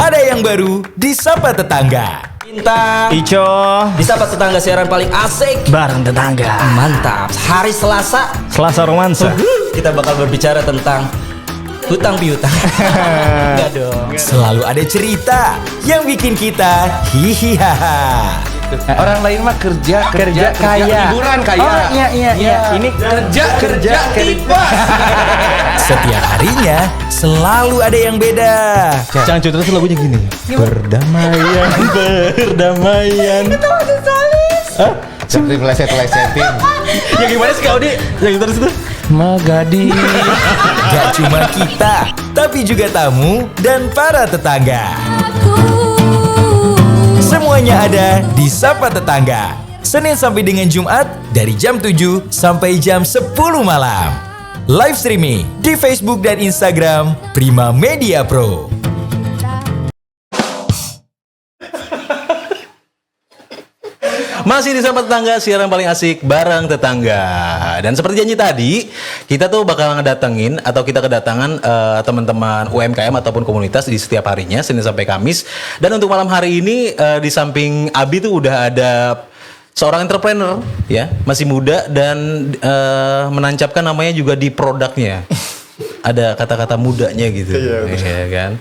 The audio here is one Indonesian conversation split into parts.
ada yang baru di Sapa Tetangga. Intan, Ico, di Sapa Tetangga siaran paling asik. bareng tetangga. Mantap. Hari Selasa Selasa romansa. kita bakal berbicara tentang hutang piutang. Enggak dong. Selalu ada cerita yang bikin kita hihihaha. Orang lain mah kerja kaya. liburan kaya. Oh iya. Ini kerja tiba. Setiap harinya selalu ada yang beda. Jangan cerita tuh lagunya gini. Berdamaian. Itu masih solis. Hah? Seperti meleset-lesetin. Ya gimana sih Kak Odi? Yang terus itu? Magadi. Gak cuma kita, tapi juga tamu dan para tetangga. Semuanya ada di Sapa Tetangga. Senin sampai dengan Jumat dari jam 7 sampai jam 10 malam. Live streaming di Facebook dan Instagram Prima Media Pro. Masih di Sapa Tetangga, siaran paling asik bareng tetangga. Dan seperti janji tadi, kita tuh bakal ngedatengin atau kita kedatangan teman-teman UMKM ataupun komunitas di setiap harinya, Senin sampai Kamis. Dan untuk malam hari ini di samping Abi tuh udah ada seorang entrepreneur, ya, masih muda dan menancapkan namanya juga di produknya. Ada kata-kata mudanya gitu, ya kan?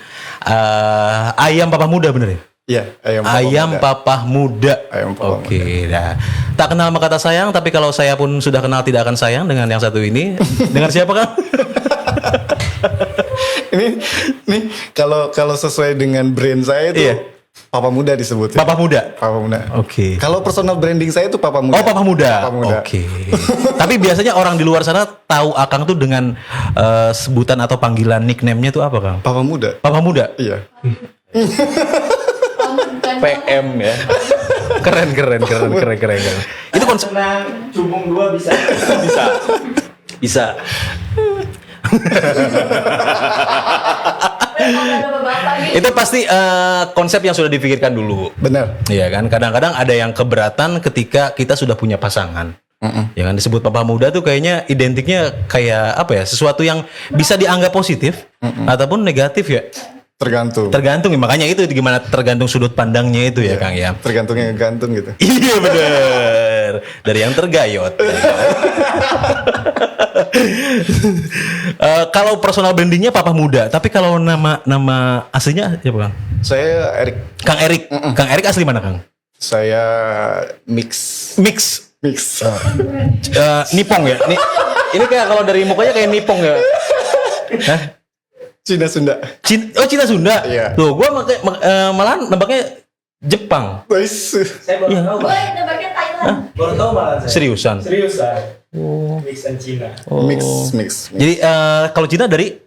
Ayam Papa Muda bener ya? Iya, Ayam Papa Muda. Ayam Papa Oke, dah. Tak kenal sama kata sayang, tapi kalau saya pun sudah kenal tidak akan sayang dengan yang satu ini. Dengan siapa Kang? Ini kalau sesuai dengan brand saya itu Iya. Papa Muda disebutnya. Papa Muda. Papa Muda. Oke. Kalau personal branding saya itu Papa Muda. Oh, Papa Muda. Papa Muda. Oke. Tapi biasanya orang di luar sana tahu Akang tuh dengan sebutan atau panggilan nickname-nya tuh apa, Kang? Papa Muda. Papa Muda. Iya. PM ya. Keren. Itu konsep Cubung 2 bisa. bisa. Itu pasti konsep yang sudah dipikirkan dulu. Benar. Iya kan, kadang-kadang ada yang keberatan ketika kita sudah punya pasangan. Ya kan, disebut Papa Muda tuh kayaknya identiknya kayak apa ya? Sesuatu yang bisa dianggap positif ataupun negatif ya. Tergantung. Ya, makanya itu gimana tergantung sudut pandangnya itu ya, Kang ya. Tergantung yang gantung gitu. Iya bener. Dari yang tergayot. Kalau personal brandingnya Papa Muda, tapi kalau nama aslinya siapa, Kang? Saya Erik. Kang Erik. Kang Erik asli mana, Kang? Saya mix. Nipong ya. Ini kayak kalau dari mukanya kayak Nipong ya. Hah? Cina Sunda. Cina Sunda. Iya. Tuh, gua malah nembaknya Jepang. Nice. Saya baru tahu. Gue nebaknya Thailand. Baru tahu malah saya. Seriusan. Mixan Cina. Mix. Jadi kalau Cina dari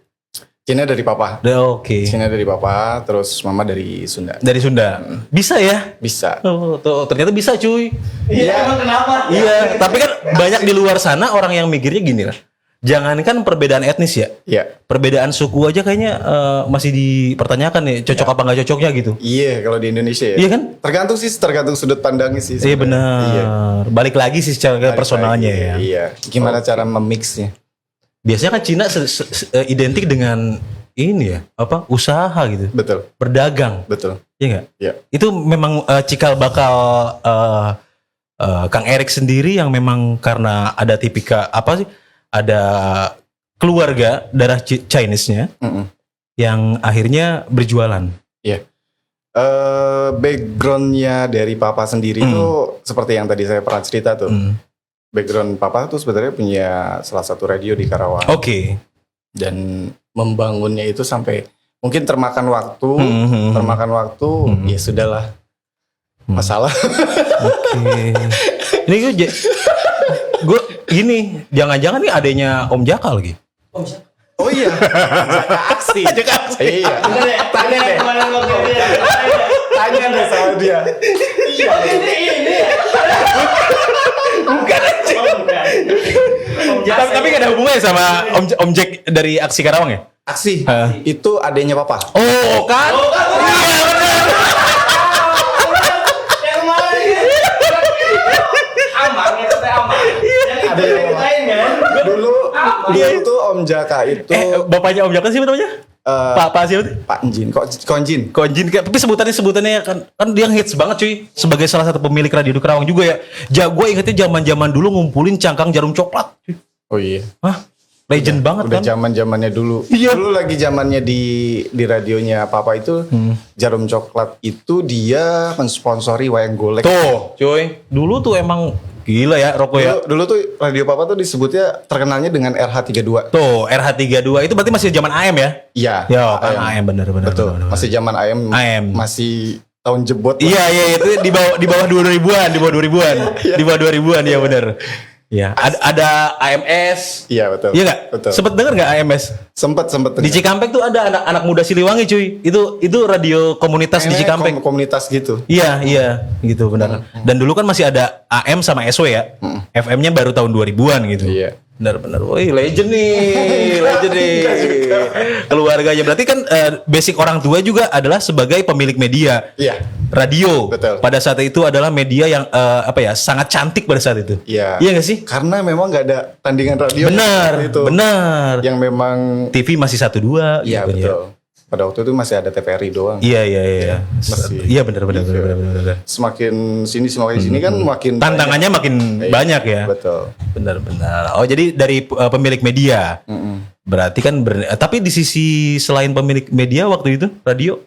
Cina dari Papa. Oke. Cina dari Papa, terus Mama dari Sunda. Dari Sunda. Bisa ya? Bisa. Oh, tuh ternyata bisa, cuy. Iya, emang kenapa? Iya, tapi kan banyak di luar sana orang yang mikirnya gini lah. Jangankan perbedaan etnis ya, Iya. perbedaan suku aja kayaknya masih dipertanyakan nih, cocok apa nggak cocoknya gitu. Iya, kalau di Indonesia ya. Iya kan? Tergantung sudut pandangnya sih. Iya sebenarnya. benar. Iya. Balik lagi sih secara Balik personalnya lagi, ya. Iya. Gimana cara memixnya? Biasanya kan Cina identik dengan ini ya, apa? Usaha gitu. Betul. Berdagang. Betul. Iya nggak? Iya. Itu memang cikal bakal Kang Erik sendiri yang memang karena ada tipika apa sih? Ada keluarga darah Chinese-nya yang akhirnya berjualan. Iya. Backgroundnya dari Papa sendiri itu seperti yang tadi saya pernah cerita tuh. Background Papa tuh sebenarnya punya salah satu radio di Karawang. Oke. Dan membangunnya itu sampai mungkin termakan waktu, ya sudahlah. Masalah. Oke. Ini gue gini, jangan-jangan nih adanya Om Jaka lagi. Oh iya. Aksi. Iya. Tanya deh kemana lo dia. Tanya deh sama dia. Iya. Ini. Bukan aja. Tapi gak ada hubungannya sama Om Jack dari Aksi Karawang ya? Aksi. Itu adanya Papa. Oh kan? Iya benar. Yang kemarin aman. Ada yang Dulu tuh Om Jaka itu Bapaknya Om Jaka sih namanya? Pak siapa tuh? Pak Njin, Konjin. Konjin, tapi sebutannya kan dia hits banget cuy, sebagai salah satu pemilik radio di Kerawang juga ya. Gue ingetnya zaman dulu ngumpulin cangkang jarum coklat cuy. Oh iya. Hah? Legend banget Udah kan? zaman-zamannya dulu. Iya. Dulu lagi zamannya di radionya Papa itu jarum coklat itu dia mensponsori wayang golek. Tuh, cuy. Dulu tuh emang gila ya rokok ya. Dulu tuh radio Papa tuh disebutnya terkenalnya dengan RH32. Tuh, RH32 itu berarti masih zaman AM ya? Iya. Ya, kan AM bener. Betul. bener. Masih zaman AM. AM. Masih tahun jebot. Iya, itu di bawah 2000-an, di bawah 2000-an. Di bawah 2000-an ya bener. Iya, ada AMS. Iya betul. Iya nggak? Betul. Sempet denger nggak AMS? Sempet. Di Cikampek tuh ada anak muda Siliwangi cuy. Itu radio komunitas di Cikampek. Komunitas gitu. Iya, gitu benar. Dan dulu kan masih ada AM sama SW ya. FM-nya baru tahun 2000-an gitu. Iya. Benar. Woi, legend nih. Keluarganya berarti kan basic orang tua juga adalah sebagai pemilik media. Iya. Radio. Betul. Pada saat itu adalah media yang sangat cantik pada saat itu. Iya. Iya nggak sih? Karena memang nggak ada tandingan radio. Benar. Yang memang TV masih 1-2 iya gitu betul. Pada waktu itu masih ada TVRI doang. Iya. Masih. Iya benar. Semakin sini kan makin Tantangannya makin banyak ya. Betul. Benar. Oh, jadi dari pemilik media. Berarti kan tapi di sisi selain pemilik media waktu itu radio,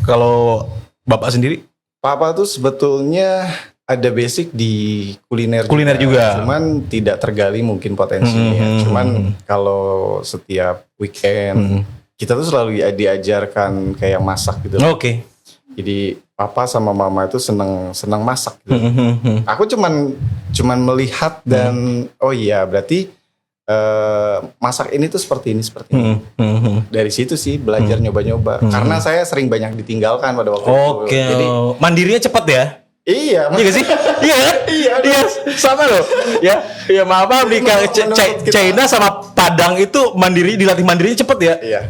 kalau Bapak sendiri? Papa tuh sebetulnya ada basic di kuliner juga. Cuman tidak tergali mungkin potensinya. Cuman kalau setiap weekend kita tuh selalu diajarkan kayak masak gitu. Oke. Jadi papa sama mama itu seneng masak gitu. Aku cuman melihat dan oh iya berarti masak ini tuh seperti ini. Dari situ sih belajar nyoba-nyoba. Karena saya sering banyak ditinggalkan pada waktu itu. Oke. Jadi mandirinya cepat ya? iya Iya sih? Iya kan? Iya, sama loh. Ya maaf di China sama Padang itu dilatih mandirinya cepet ya. Iya.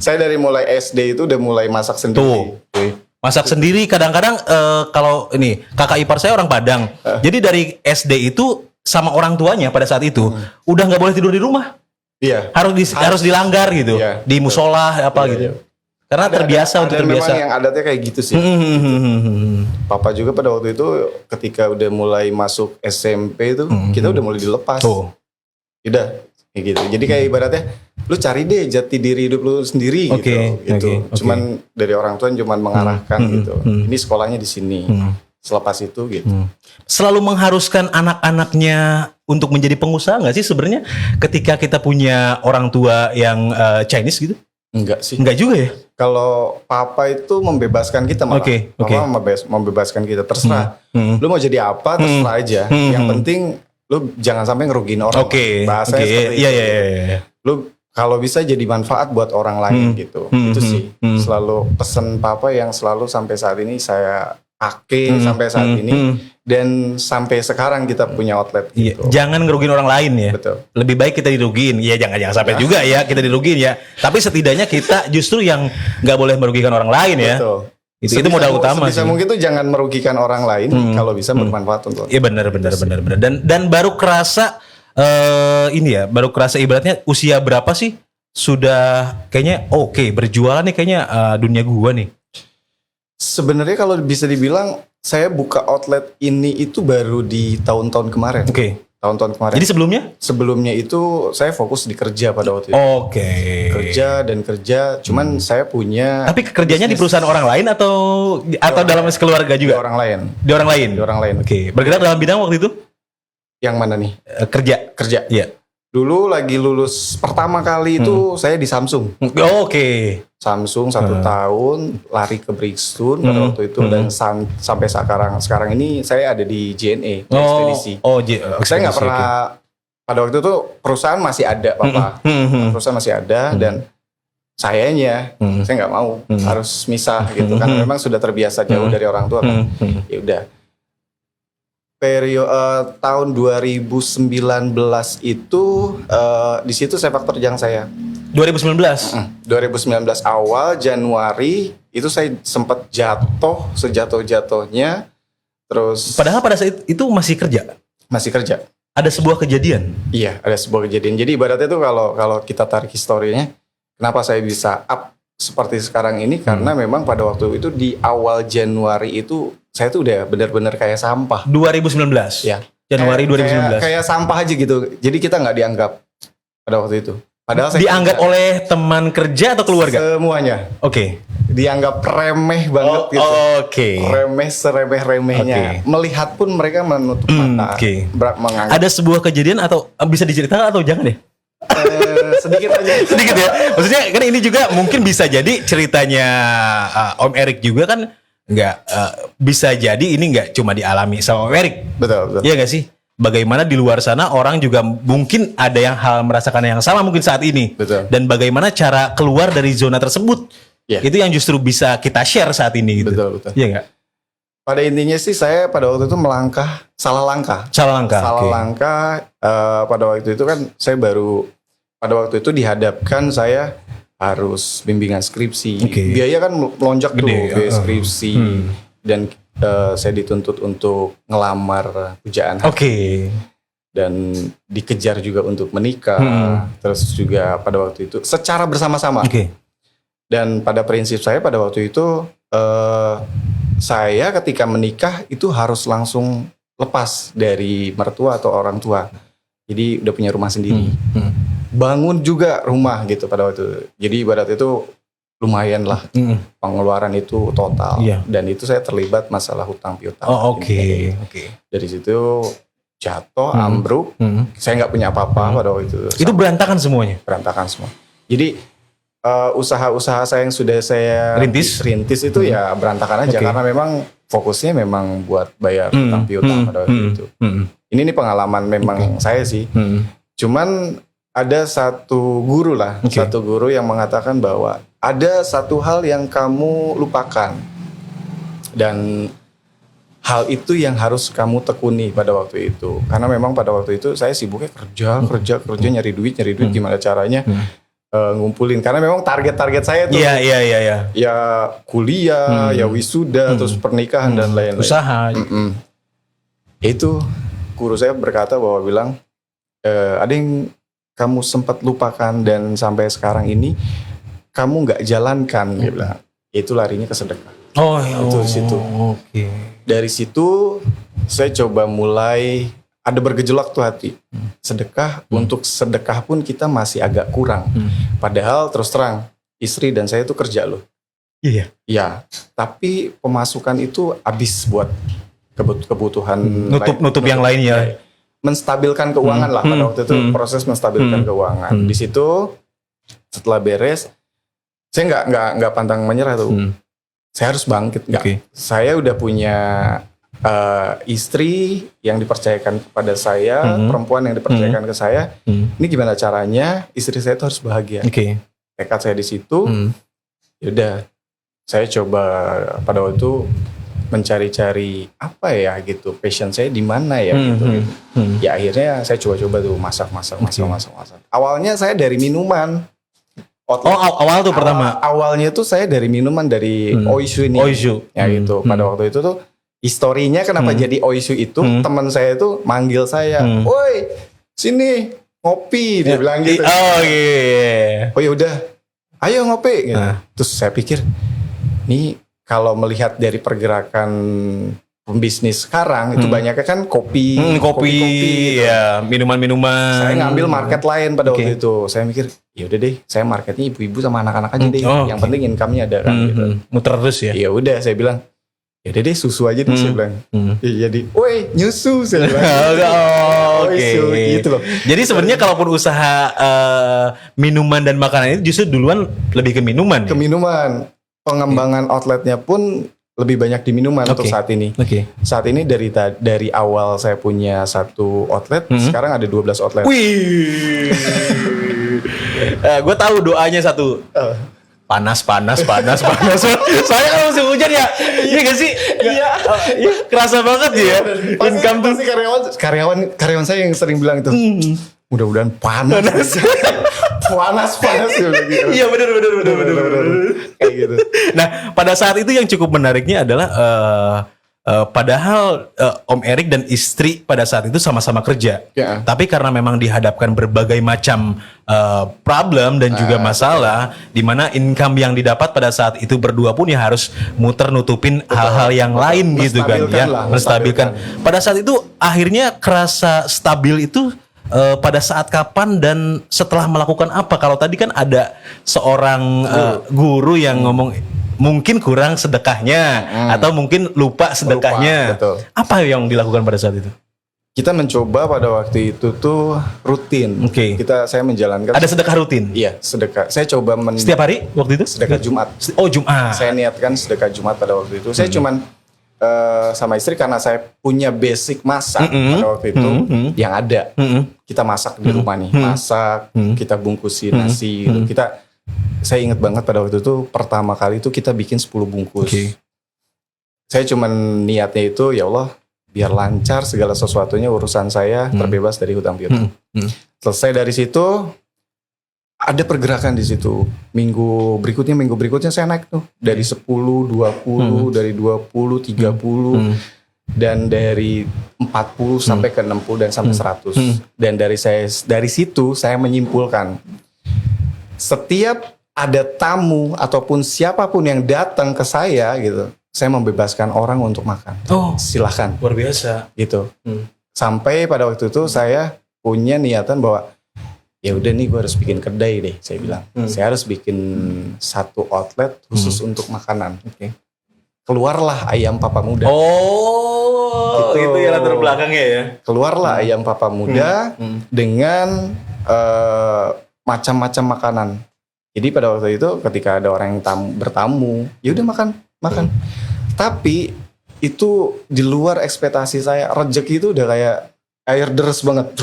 Saya dari mulai SD itu udah mulai masak sendiri. Masak sendiri kadang-kadang kalau ini kakak ipar saya orang Padang. Jadi dari SD itu sama orang tuanya pada saat itu udah nggak boleh tidur di rumah. Iya. Harus dilanggar gitu. Iya, di musola gitu. Iya. Karena terbiasa. Memang yang adatnya kayak gitu sih. Papa juga pada waktu itu ketika udah mulai masuk SMP itu kita udah mulai dilepas. Udah kayak gitu. Jadi kayak ibaratnya lu cari deh jati diri hidup lu sendiri gitu. Cuman dari orang tua cuman mengarahkan gitu. Ini sekolahnya di sini. Selepas itu gitu. Selalu mengharuskan anak-anaknya untuk menjadi pengusaha nggak sih sebenarnya ketika kita punya orang tua yang Chinese gitu? Enggak sih. Enggak juga ya? Kalau papa itu membebaskan kita malah. Papa membebaskan kita terserah. Lu mau jadi apa terserah aja. Yang penting lu jangan sampai ngerugiin orang. Bahasanya seperti itu. Iya. Lu kalau bisa jadi manfaat buat orang lain gitu. Itu sih selalu pesan papa yang selalu sampai saat ini saya pakai sampai saat ini dan sampai sekarang kita punya outlet gitu. Jangan ngerugiin orang lain ya. Betul. Lebih baik kita dirugiin. Ya jangan sampai juga ya kita dirugiin ya. Tapi setidaknya kita justru yang nggak boleh merugikan orang lain ya. Betul. Itu modal utama sih. Mungkin tuh jangan merugikan orang lain kalau bisa bermanfaat untuk. Iya benar. Dan baru kerasa baru kerasa ibaratnya usia berapa sih sudah kayaknya berjualan nih kayaknya dunia gua nih. Sebenarnya kalau bisa dibilang saya buka outlet ini itu baru di tahun-tahun kemarin. Tahun-tahun kemarin. Jadi sebelumnya? Sebelumnya itu saya fokus di kerja pada waktu itu. Kerja. Cuman saya punya. Tapi kerjanya di perusahaan orang lain atau dalam keluarga juga? Di orang lain. Di orang lain. Bergerak dalam bidang waktu itu? Yang mana nih? Kerja. Iya. Dulu lagi lulus pertama kali itu saya di Samsung. Samsung 1 tahun lari ke Brixton pada waktu itu dan sampai sekarang ini saya ada di JNE ekspedisi. Saya nggak pernah pada waktu itu perusahaan masih ada papa. Perusahaan masih ada dan sayanya saya nggak mau harus misah gitu karena memang sudah terbiasa jauh dari orang tua kan. Ya udah. Periode tahun 2019 itu di situ sepak terjang saya. 2019 awal Januari itu saya sempat jatuh sejatuh-jatuhnya. Terus padahal pada saat itu masih kerja. Ada sebuah kejadian. Iya, ada sebuah kejadian. Jadi ibaratnya itu kalau kita tarik historinya, kenapa saya bisa up seperti sekarang ini karena memang pada waktu itu di awal Januari itu saya tuh udah benar-benar kayak sampah. 2019. Ya. Januari 2019. Kayak sampah aja gitu. Jadi kita nggak dianggap pada waktu itu. Padahal saya dianggap oleh teman kerja atau keluarga? Semuanya. Oke. Dianggap remeh banget gitu. Oke. Remeh seremeh-remehnya. Oke. Melihat pun mereka menutup mata. Oke. Menganggap Ada sebuah kejadian atau bisa diceritakan atau jangan deh? sedikit aja. Sedikit ya. Maksudnya kan ini juga mungkin bisa jadi ceritanya Om Erik juga kan nggak bisa jadi ini nggak cuma dialami sama Om Erik. Betul. Iya nggak sih? Bagaimana di luar sana orang juga mungkin ada yang merasakan yang sama mungkin saat ini. Betul. Dan bagaimana cara keluar dari zona tersebut. Yeah. Itu yang justru bisa kita share saat ini gitu. Betul. Iya nggak? Pada intinya sih saya pada waktu itu salah langkah. Pada waktu itu kan saya pada waktu itu dihadapkan saya harus bimbingan skripsi. Biaya kan melonjak tuh, biaya skripsi. Dan saya dituntut untuk ngelamar pujaan. Dan dikejar juga untuk menikah. Terus juga pada waktu itu secara bersama-sama. Dan pada prinsip saya pada waktu itu saya ketika menikah itu harus langsung lepas dari mertua atau orang tua. Jadi udah punya rumah sendiri. Bangun juga rumah gitu pada waktu itu. Jadi ibarat itu lumayan lah pengeluaran itu total. Dan itu saya terlibat masalah hutang piutang. Dari situ jatuh, ambruk. Saya nggak punya apa-apa pada waktu itu. Itu berantakan semuanya? Berantakan semua. Jadi usaha-usaha saya yang sudah saya rintis itu ya berantakan aja karena memang fokusnya memang buat bayar hutang piutang pada waktu itu. Ini pengalaman memang saya sih. Cuman ada satu guru yang mengatakan bahwa ada satu hal yang kamu lupakan dan hal itu yang harus kamu tekuni pada waktu itu. Karena memang pada waktu itu saya sibuknya kerja nyari duit gimana caranya ngumpulin, karena memang target saya tuh ya kuliah, ya wisuda, terus pernikahan dan lain-lain. Usaha. Itu guru saya berkata bahwa bilang ada yang kamu sempat lupakan dan sampai sekarang ini kamu nggak jalankan, dia bilang. Itu larinya ke sedekah. Itu di situ. Dari situ saya coba mulai ada bergejolak tuh hati. Sedekah, untuk sedekah pun kita masih agak kurang. Padahal terus terang, istri dan saya itu kerja loh. Iya, tapi pemasukan itu habis buat kebutuhan nutup yang lainnya. Menstabilkan keuangan lah pada waktu itu, proses menstabilkan keuangan. Di situ setelah beres, saya nggak pantang menyerah tuh. Saya harus bangkit. Saya udah punya istri yang dipercayakan kepada saya, perempuan yang dipercayakan ke saya. Ini gimana caranya istri saya itu harus bahagia. Tekad saya di situ. Yaudah, saya coba pada waktu itu mencari-cari apa ya gitu, passion saya di mana ya gitu. Ya akhirnya saya coba-coba tuh masak. Awalnya saya dari minuman. Awal tuh pertama. Awalnya tuh saya dari minuman, dari Oishu ini. Ya gitu. Pada waktu itu tuh historinya kenapa jadi Oishu itu, teman saya itu manggil saya, "Woi, sini ngopi," dia bilang gitu. Oh ya udah, ayo ngopi gitu. Terus saya pikir, nih kalau melihat dari pergerakan pembisnis sekarang itu banyaknya kan kopi ya, minuman-minuman. Saya ngambil market lain pada waktu itu. Saya mikir, ya udah deh, saya marketnya ibu-ibu sama anak-anak aja deh. Yang penting income-nya ada kan gitu. Muter terus ya. Ya udah, saya bilang, ya udah deh susu aja deh, saya bilang. Ya, jadi, woi nyusu, saya bilang. Gitu loh. Jadi sebenarnya kalaupun usaha minuman dan makanan itu justru duluan lebih ke minuman. Ke minuman. Pengembangan outletnya pun lebih banyak di minuman untuk saat ini. Saat ini dari awal saya punya satu outlet, sekarang ada 12 outlet. Wih. Gue tahu doanya satu. Panas. Saya kan musim hujan ya. Iya gak sih? Iya. Kerasa banget ya. Income tuh. Karyawan saya yang sering bilang itu. Mudah-mudahan panas. panas gitu. Iya benar. Kayak gitu. Nah, pada saat itu yang cukup menariknya adalah Padahal Om Erik dan istri pada saat itu sama-sama kerja. Ya. Tapi karena memang dihadapkan berbagai macam problem dan juga masalah, di mana income yang didapat pada saat itu berdua pun ya harus muter nutupin hal-hal yang lain gitu kan ya, menstabilkan. Pada saat itu akhirnya kerasa stabil itu pada saat kapan dan setelah melakukan apa? Kalau tadi kan ada seorang guru yang ngomong mungkin kurang sedekahnya atau mungkin lupa sedekahnya. Betul. Apa yang dilakukan pada saat itu? Kita mencoba pada waktu itu tuh rutin. Oke. Saya menjalankan. Ada sedekah rutin? Iya, sedekah. Saya coba Setiap hari waktu itu? sedekah Jumat. Oh, Jumat. Saya niatkan sedekah Jumat pada waktu itu. Saya cuman sama istri karena saya punya basic masak pada waktu itu yang ada. Kita masak di rumah nih, masak, kita bungkusin nasi gitu. Saya ingat banget pada waktu itu pertama kali itu kita bikin 10 bungkus. Oke. Saya cuman niatnya itu ya Allah biar lancar segala sesuatunya, urusan saya terbebas dari hutang piutang. Selesai dari situ ada pergerakan di situ. Minggu berikutnya saya naik tuh dari 10, 20, dari 20, 30 dan dari 40 sampai ke 60 dan sampai 100. Dan dari situ saya menyimpulkan setiap ada tamu ataupun siapapun yang datang ke saya gitu, saya membebaskan orang untuk makan. Oh, silahkan. luar biasa. Gitu. Sampai pada waktu itu saya punya niatan bahwa ya udah nih gue harus bikin kedai deh, saya bilang. Saya harus bikin satu outlet khusus untuk makanan. Oke. Keluarlah ayam Papa Muda. Oh, Gitu. itu ya latar belakangnya ya. Keluarlah ayam Papa Muda dengan macam-macam makanan. Jadi pada waktu itu ketika ada orang yang bertamu, ya udah makan. Tapi itu di luar ekspektasi saya. Rezeki itu udah kayak air deres banget.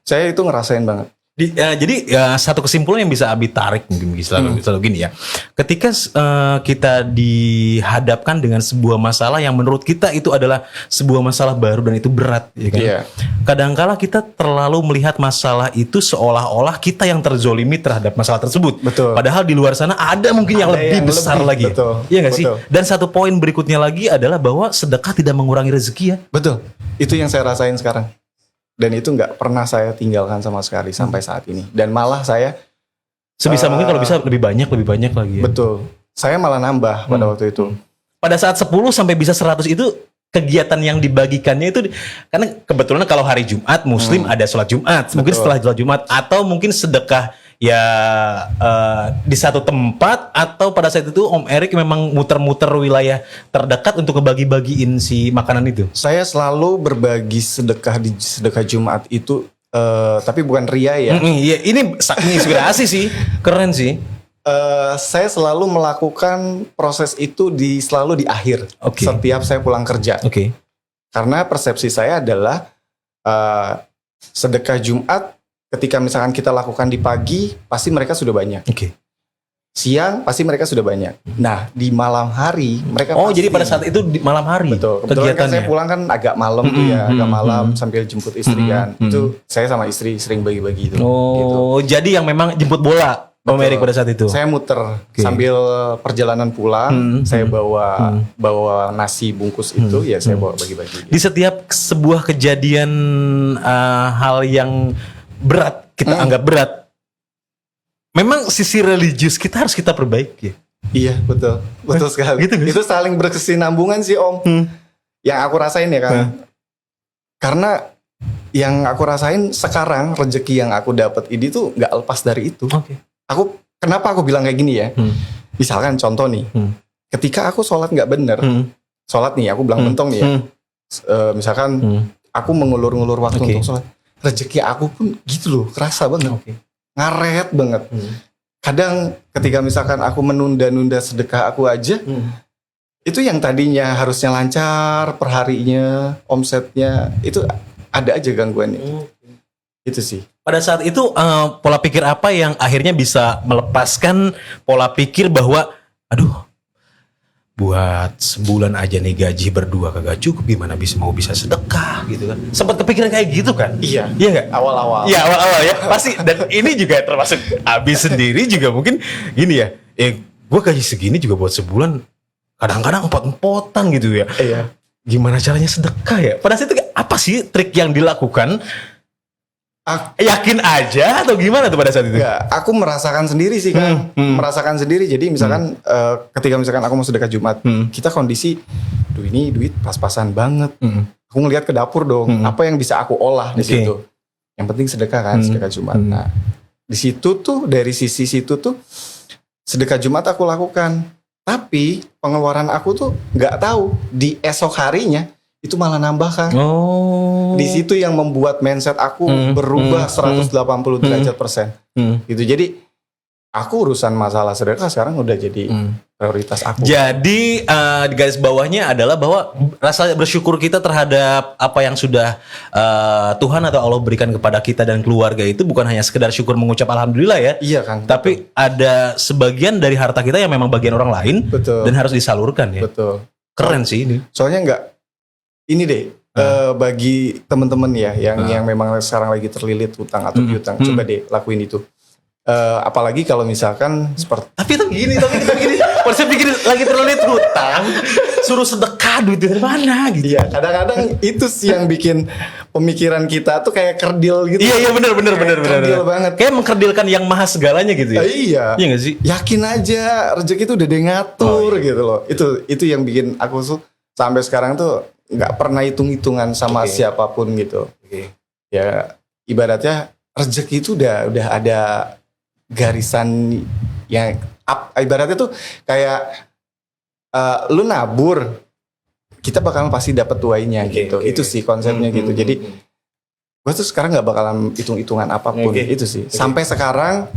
Saya itu ngerasain banget. Jadi satu kesimpulan yang bisa Abi tarik mungkin selalu gini ya. Ketika kita dihadapkan dengan sebuah masalah yang menurut kita itu adalah sebuah masalah baru dan itu berat, ya kan? Iya. Kadangkala kita terlalu melihat masalah itu seolah-olah kita yang terzolimi terhadap masalah tersebut. Betul. Padahal di luar sana ada mungkin yang Ada lebih yang besar lebih, lagi. betul. Iya nggak sih? Betul. Dan satu poin berikutnya lagi adalah bahwa sedekah tidak mengurangi rezeki ya. Betul. Itu yang saya rasain sekarang. Dan itu nggak pernah saya tinggalkan sama sekali sampai saat ini. Dan malah saya Sebisa mungkin kalau bisa lebih banyak lagi ya. betul. Saya malah nambah pada waktu itu. Pada saat 10 sampai bisa 100 itu kegiatan yang dibagikannya itu karena kebetulan kalau hari Jumat Muslim ada sholat Jumat, mungkin setelah sholat Jumat atau mungkin sedekah ya di satu tempat atau pada saat itu Om Erik memang muter-muter wilayah terdekat untuk ngebagi-bagiin si makanan itu. Saya selalu berbagi sedekah di sedekah Jumat itu, tapi bukan ria ya. Iya, ini inspirasi sih, keren sih. Saya selalu melakukan proses itu selalu di akhir. Oke. Setiap saya pulang kerja. Oke. Karena persepsi saya adalah sedekah Jumat ketika misalkan kita lakukan di pagi, pasti mereka sudah banyak. Oke. Siang pasti mereka sudah banyak. Nah di malam hari mereka Oh, pasti, jadi pada saat itu di malam hari. betul. Kebetulan kan saya pulang kan agak malam tuh ya, agak malam sambil jemput istri kan. Itu saya sama istri sering bagi-bagi itu. Gitu. Oh, jadi yang memang jemput bola Om Betul. Erik pada saat itu. Saya muter sambil perjalanan pulang, saya bawa nasi bungkus itu, ya saya bawa bagi-bagi. Di setiap sebuah kejadian hal yang berat kita anggap berat, memang sisi religius kita harus kita perbaiki. Iya betul sekali. Gitu, itu saling berkesinambungan sih Om. Yang aku rasain ya kan, karena yang aku rasain sekarang rezeki yang aku dapat ini tuh nggak lepas dari itu. Oke. Kenapa aku bilang kayak gini ya? Misalkan contoh nih, ketika aku sholat nggak bener, sholat nih, aku bilang mentong nih ya. Misalkan aku mengulur-ngulur waktu untuk sholat, rezeki aku pun gitu loh, kerasa banget, ngaret banget. Kadang ketika misalkan aku menunda-nunda sedekah aku aja, itu yang tadinya harusnya lancar perharinya, omsetnya, itu ada aja gangguannya. Itu sih. Pada saat itu pola pikir apa yang akhirnya bisa melepaskan pola pikir bahwa aduh buat sebulan aja nih gaji berdua kagak cukup, gimana bisa sedekah gitu kan. Sempat kepikiran kayak gitu kan? Iya nggak? awal-awal. Iya awal-awal ya pasti. Dan ini juga termasuk Abi sendiri juga mungkin gini ya, gue gaji segini juga buat sebulan kadang-kadang empot-empotan gitu ya. Iya. Gimana caranya sedekah ya? Pada saat itu apa sih trik yang dilakukan? Yakin aja atau gimana tuh pada saat itu? Enggak, aku merasakan sendiri sih kan. Merasakan sendiri. Jadi misalkan ketika misalkan aku mau sedekah Jumat, kita kondisi, duh ini duit pas-pasan banget. Aku ngelihat ke dapur dong, apa yang bisa aku olah di situ. Yang penting sedekah kan, sedekah Jumat. Nah, di situ tuh dari sisi situ tuh sedekah Jumat aku lakukan. Tapi pengeluaran aku tuh nggak tahu di esok harinya itu malah nambah kan. Di situ yang membuat mindset aku berubah 180 derajat persen. Gitu. Jadi aku urusan masalah sedekah sekarang udah jadi prioritas aku. Jadi di garis bawahnya adalah bahwa rasa bersyukur kita terhadap apa yang sudah Tuhan atau Allah berikan kepada kita dan keluarga itu bukan hanya sekedar syukur mengucap alhamdulillah ya. Iya kan. Tapi ada sebagian dari harta kita yang memang bagian orang lain. Betul. Dan harus disalurkan ya. Betul. Keren sih ini. Soalnya enggak ini deh bagi teman-teman ya yang memang sekarang lagi terlilit hutang atau piutang, coba deh lakuin itu. Apalagi kalau misalkan seperti Tapi gini. Pas saya pikir lagi terlilit hutang, suruh sedekah duit dari mana gitu. iya, kadang-kadang itu sih yang bikin pemikiran kita tuh kayak kerdil gitu. Iya benar. Kerdil banget. Kayak mengkerdilkan yang maha segalanya gitu ya. Iya. Iya nggak sih? Yakin aja rezeki itu udah dia ngatur gitu loh. Itu yang bikin aku tuh sampai sekarang tuh nggak pernah hitung-hitungan sama siapapun gitu. Ya ibaratnya rezeki itu udah ada garisan yang ibaratnya tuh kayak lu nabur, kita bakalan pasti dapat tuainya gitu. Itu sih konsepnya gitu. Jadi gue tuh sekarang nggak bakalan hitung-hitungan apapun. Itu sih. Sampai sekarang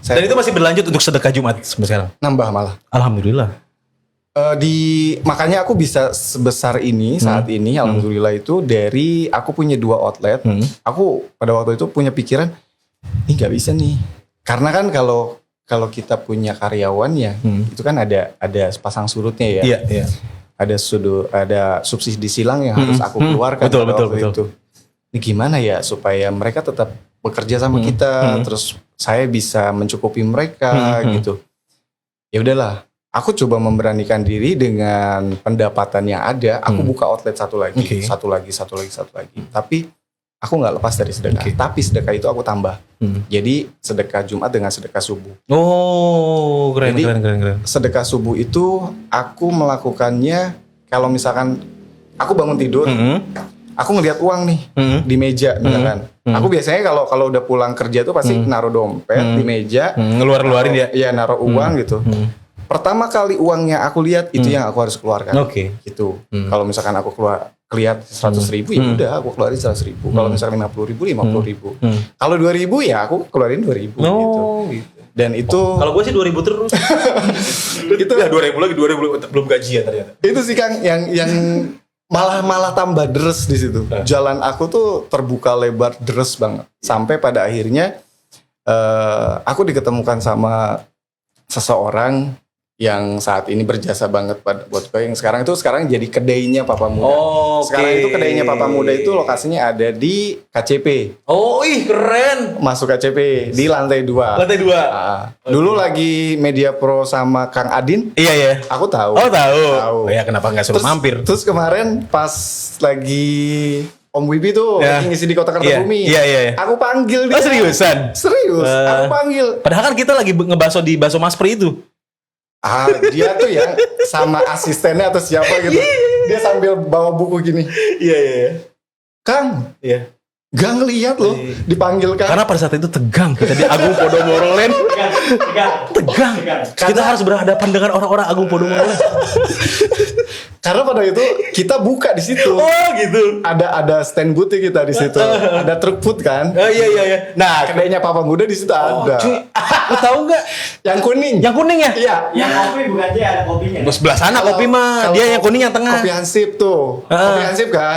Dan itu masih berlanjut untuk sedekah Jumat sampai sekarang. nambah malah. Alhamdulillah. Makanya aku bisa sebesar ini saat ini, alhamdulillah itu dari aku punya 2 outlet. Aku pada waktu itu punya pikiran, ini nggak bisa nih. Karena kan kalau kita punya karyawan ya, itu kan ada pasang surutnya ya. Iya. Ada subsidi silang yang harus aku keluarkan Betul. itu. Ini gimana ya supaya mereka tetap bekerja sama kita, terus saya bisa mencukupi mereka gitu. Ya udahlah, aku coba memberanikan diri dengan pendapatan yang ada. Aku buka outlet satu lagi. Tapi aku nggak lepas dari sedekah. Tapi sedekah itu aku tambah. Jadi sedekah Jumat dengan sedekah subuh. Oh, keren. Sedekah subuh itu aku melakukannya kalau misalkan aku bangun tidur, aku ngelihat uang nih di meja misalkan. Aku biasanya kalau udah pulang kerja tuh pasti naruh dompet di meja, ngeluarin ya. Iya, naruh uang gitu. Pertama kali uangnya aku lihat itu yang aku harus keluarkan. Gitu. Kalau misalkan aku lihat 100.000 ya udah aku keluarin 100.000. Kalau misalkan 50.000. Kalau 2.000 ya aku keluarin 2.000 gitu. Dan itu Kalau gue sih 2.000 terus. Itu ya 2.000 lagi, 2.000 belum gajian ternyata. itu sih Kang yang malah tambah deres di situ. Jalan aku tuh terbuka lebar deres banget. Sampai pada akhirnya aku diketemukan sama seseorang yang saat ini berjasa banget buat gue, yang sekarang jadi kedainya Papa Muda. Sekarang itu kedainya Papa Muda itu lokasinya ada di KCP. Oh, ih keren. Masuk KCP di lantai 2. Lantai 2. Dulu lagi Media Pro sama Kang Adin. Iya. Aku tahu. Oh, tahu. Oh ya, kenapa nggak suruh mampir? Terus kemarin pas lagi Om Wibi tuh lagi ngisi di Kota Kartabumi. Iya. Aku panggil dia. Oh, seriusan? Serius. Aku panggil. Padahal kan kita lagi ngebaso di Baso Maspri itu. Dia tuh ya sama asistennya atau siapa gitu. Dia sambil bawa buku gini. Iya. Kang. Iya. Gak ngeliat loh dipanggil Kang. Karena pada saat itu tegang kita di Agung Podomoro Land. Tegang. Kita harus berhadapan dengan orang-orang Agung Podomoro Land. Karena pada itu kita buka di situ. Oh gitu. Ada stand booth kita di situ. Ada truk food kan. Iya. Nah, kedainya Papa Muda di situ ada. Cuy, lu tahu nggak? Yang kuning. Yang kuning ya? Iya. Yang kopi bukan dia ada kopinya. Di sebelah sana kopi mah. Kalau Dia yang kuning yang tengah. Kopi Hansip tuh. Kopi Hansip kan.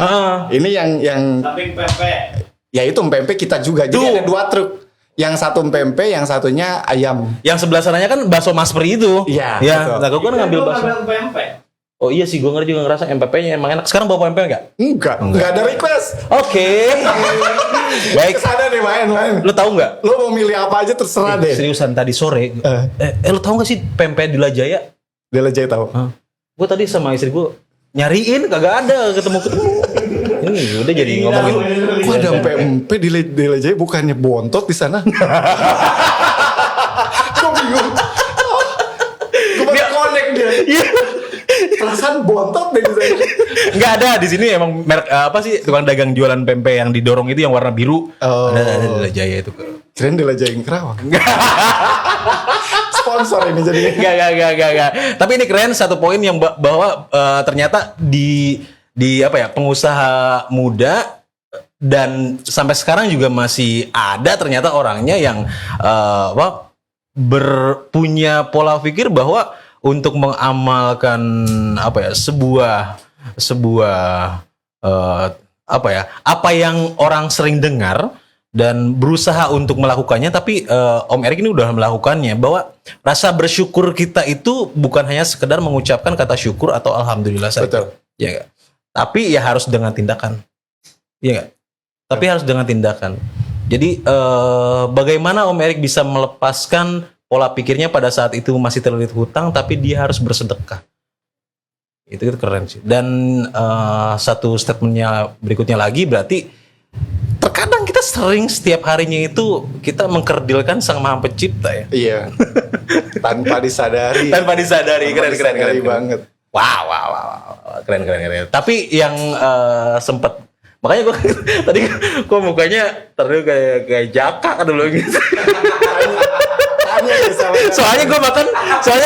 Ini yang Samping pempek. ya itu pempek kita juga. Jadi ada 2 truk. Yang satu pempek, yang satunya ayam. Yang sebelah sananya kan bakso Maspri itu. Iya, Ya, betul. nah gue kan ngambil bakso. pempek. Oh iya sih, gue juga ngerasa MPP-nya emang enak. Sekarang bawa pempek nggak? Enggak ada request. Oke. Baik. Kesana deh main. Lu tahu nggak? Lo mau milih apa aja terserah deh. Seriusan tadi sore. Lu tahu nggak sih pempek di Lajaya? Dia aja tahu. Gue tadi sama istri gue nyariin kagak ada ketemu. Ini udah jadi ngomongin. Kok ada empe di Lejai bukannya bontot di sana? Kok bingung? Gue baru connect dia. Perasaan bontot deh di sana. Nggak ada di sini emang merek apa sih tukang dagang jualan pempek yang didorong itu yang warna biru. Oh. Ada di Lejaya itu. Keren di Lejai Kerawang. Sponsor ini jadi. Enggak. Tapi ini keren satu poin yang bahwa ternyata di apa ya pengusaha muda dan sampai sekarang juga masih ada ternyata orangnya yang punya pola pikir bahwa untuk mengamalkan apa ya sebuah apa yang orang sering dengar dan berusaha untuk melakukannya, tapi Om Erik ini udah melakukannya, bahwa rasa bersyukur kita itu bukan hanya sekedar mengucapkan kata syukur atau alhamdulillah saja. Betul. Ya gak? Tapi ya harus dengan tindakan. Iya gak? Tapi harus dengan tindakan. Jadi bagaimana Om Erik bisa melepaskan pola pikirnya pada saat itu masih terlilit hutang, tapi dia harus bersedekah. Itu keren sih. Dan satu statementnya berikutnya lagi berarti terkadang kita sering setiap harinya itu kita mengkerdilkan Sang Maha Pencipta ya. Iya. Tanpa disadari. Keren banget. Wow. Keren. Tapi yang sempat makanya gue tadi gue mukanya terus kayak jaka dulu gitu. Soalnya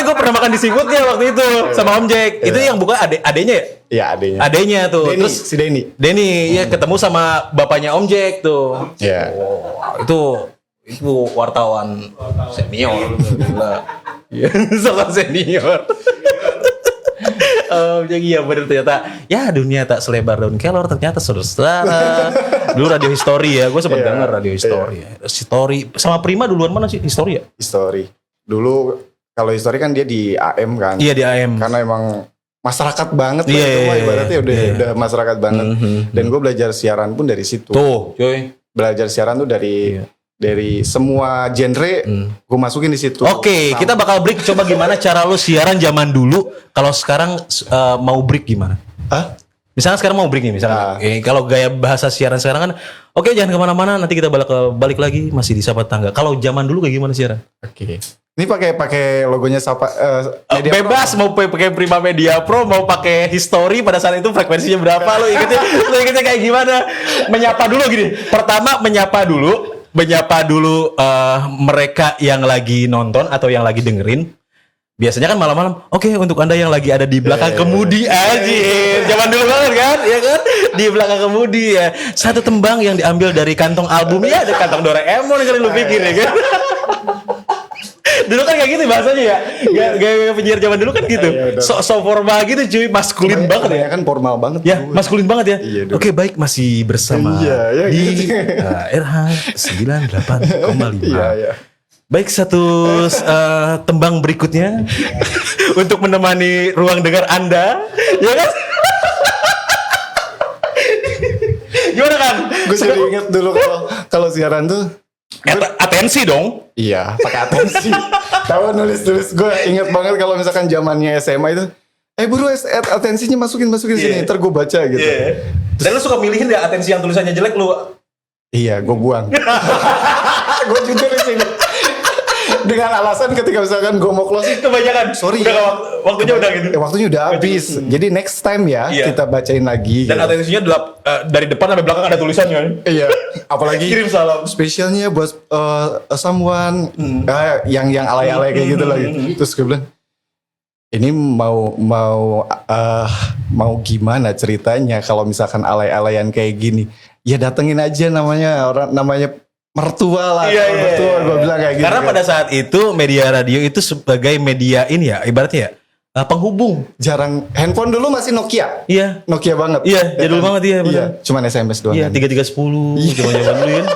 gue pernah makan di seafoodnya waktu itu sama Om Jack. Itu yang bukan adenya ya? Iya, adenya. Adenya tuh. Denny, Terus si Denny. ya ketemu sama bapaknya Om Jack tuh. Iya. Wow, itu wartawan senior. Gila. Iya, sangat senior. Jadi iya benar ternyata ya dunia tak selebar daun kelor ternyata saudara. Dulu radio History ya, gue sempat denger radio History. History sama Prima duluan mana sih History ya? History. Dulu kalau History kan dia di AM kan. Iya di AM. Karena emang masyarakat banget lah Iya, itu mah iya, ibaratnya iya. udah masyarakat banget. Dan gue belajar siaran pun dari situ. Tuh, cuy. Belajar siaran tuh dari semua genre gue masukin di situ. Oke, kita bakal break. Coba gimana cara lu siaran zaman dulu? Kalau sekarang mau break gimana? Hah? Misalnya sekarang mau break nih, misalnya kalau gaya bahasa siaran sekarang kan, oke jangan kemana-mana, nanti kita balik lagi masih di Sapa Tetangga. Kalau zaman dulu kayak gimana siaran? Oke. Ini pakai logonya Sapa Media bebas Pro. mau pakai Prima Media Pro, mau pakai History pada saat itu frekuensinya berapa? Lu ingetnya kayak gimana? Menyapa dulu gini. Pertama menyapa dulu mereka yang lagi nonton atau yang lagi dengerin. Biasanya kan malam-malam, oke untuk Anda yang lagi ada di belakang kemudi anjir. Zaman dulu banget kan, ya kan? Di belakang kemudi ya. Satu tembang yang diambil dari kantong album, ya ada kantong Doraemon kali lu pikir ya kan. Dulu kan kayak gitu bahasanya ya. Gaya penyiar zaman dulu kan gitu. So formal gitu cuy, maskulin banget ya. Kan formal banget. Ya, maskulin banget ya. Iya, oke, baik masih bersama di gitu. RH 98,5. Iya. Baik, satu tembang berikutnya untuk menemani ruang dengar Anda, ya kan? Gimana kan? Gue jadi inget dulu kalau siaran tuh. Atensi dong. Iya, pakai atensi. Tahu nulis gue inget banget kalau misalkan zamannya SMA itu. Buru atensinya masukin sini, ntar gue baca gitu. Dan lu suka milihin ya atensi yang tulisannya jelek lu? Iya, gue buang. Gue jujur di sini. Dengan alasan ketika misalkan gue mau closing, Kebanyakan. Sorry Udah ya. waktunya udah gitu. Waktunya udah habis. Jadi next time ya kita bacain lagi. Dan gitu. atensinya dari depan sampai belakang ada tulisannya. Iya. Apalagi Kirim salam. spesialnya buat someone yang alay-alay kayak gitu lagi. Terus gue bilang, ini mau gimana ceritanya kalau misalkan alay-alayan kayak gini? Ya datengin aja namanya mertua lah. Mertua gue bilang kayak gitu. Karena pada saat itu media radio itu sebagai media ini ya, ibaratnya ya penghubung. Jarang handphone dulu masih Nokia. Iya. Nokia banget. Iya, jadul banget iya. Iya, cuman SMS doang. Iya, 3310 zaman dulu kan.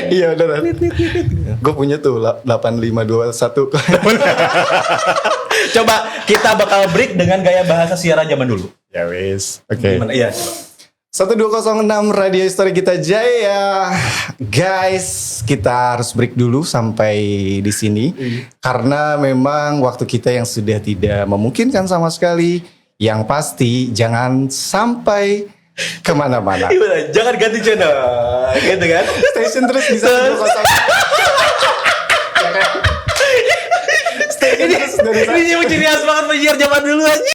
Iya beneran. Gue punya tuh 8521. Coba kita bakal break dengan gaya bahasa siaran zaman dulu. Ya wis. Oke. Gimana? Iya. 1206 Radio History kita jaya. Guys, kita harus break dulu sampai di sini. Karena memang waktu kita yang sudah tidak memungkinkan sama sekali. Yang pasti jangan sampai kemana-mana. Gimana? Jangan ganti channel, gitu kan? Station terus bisa 120. Station terus dari Ini ciri khas banget penyiar zaman dulu aja.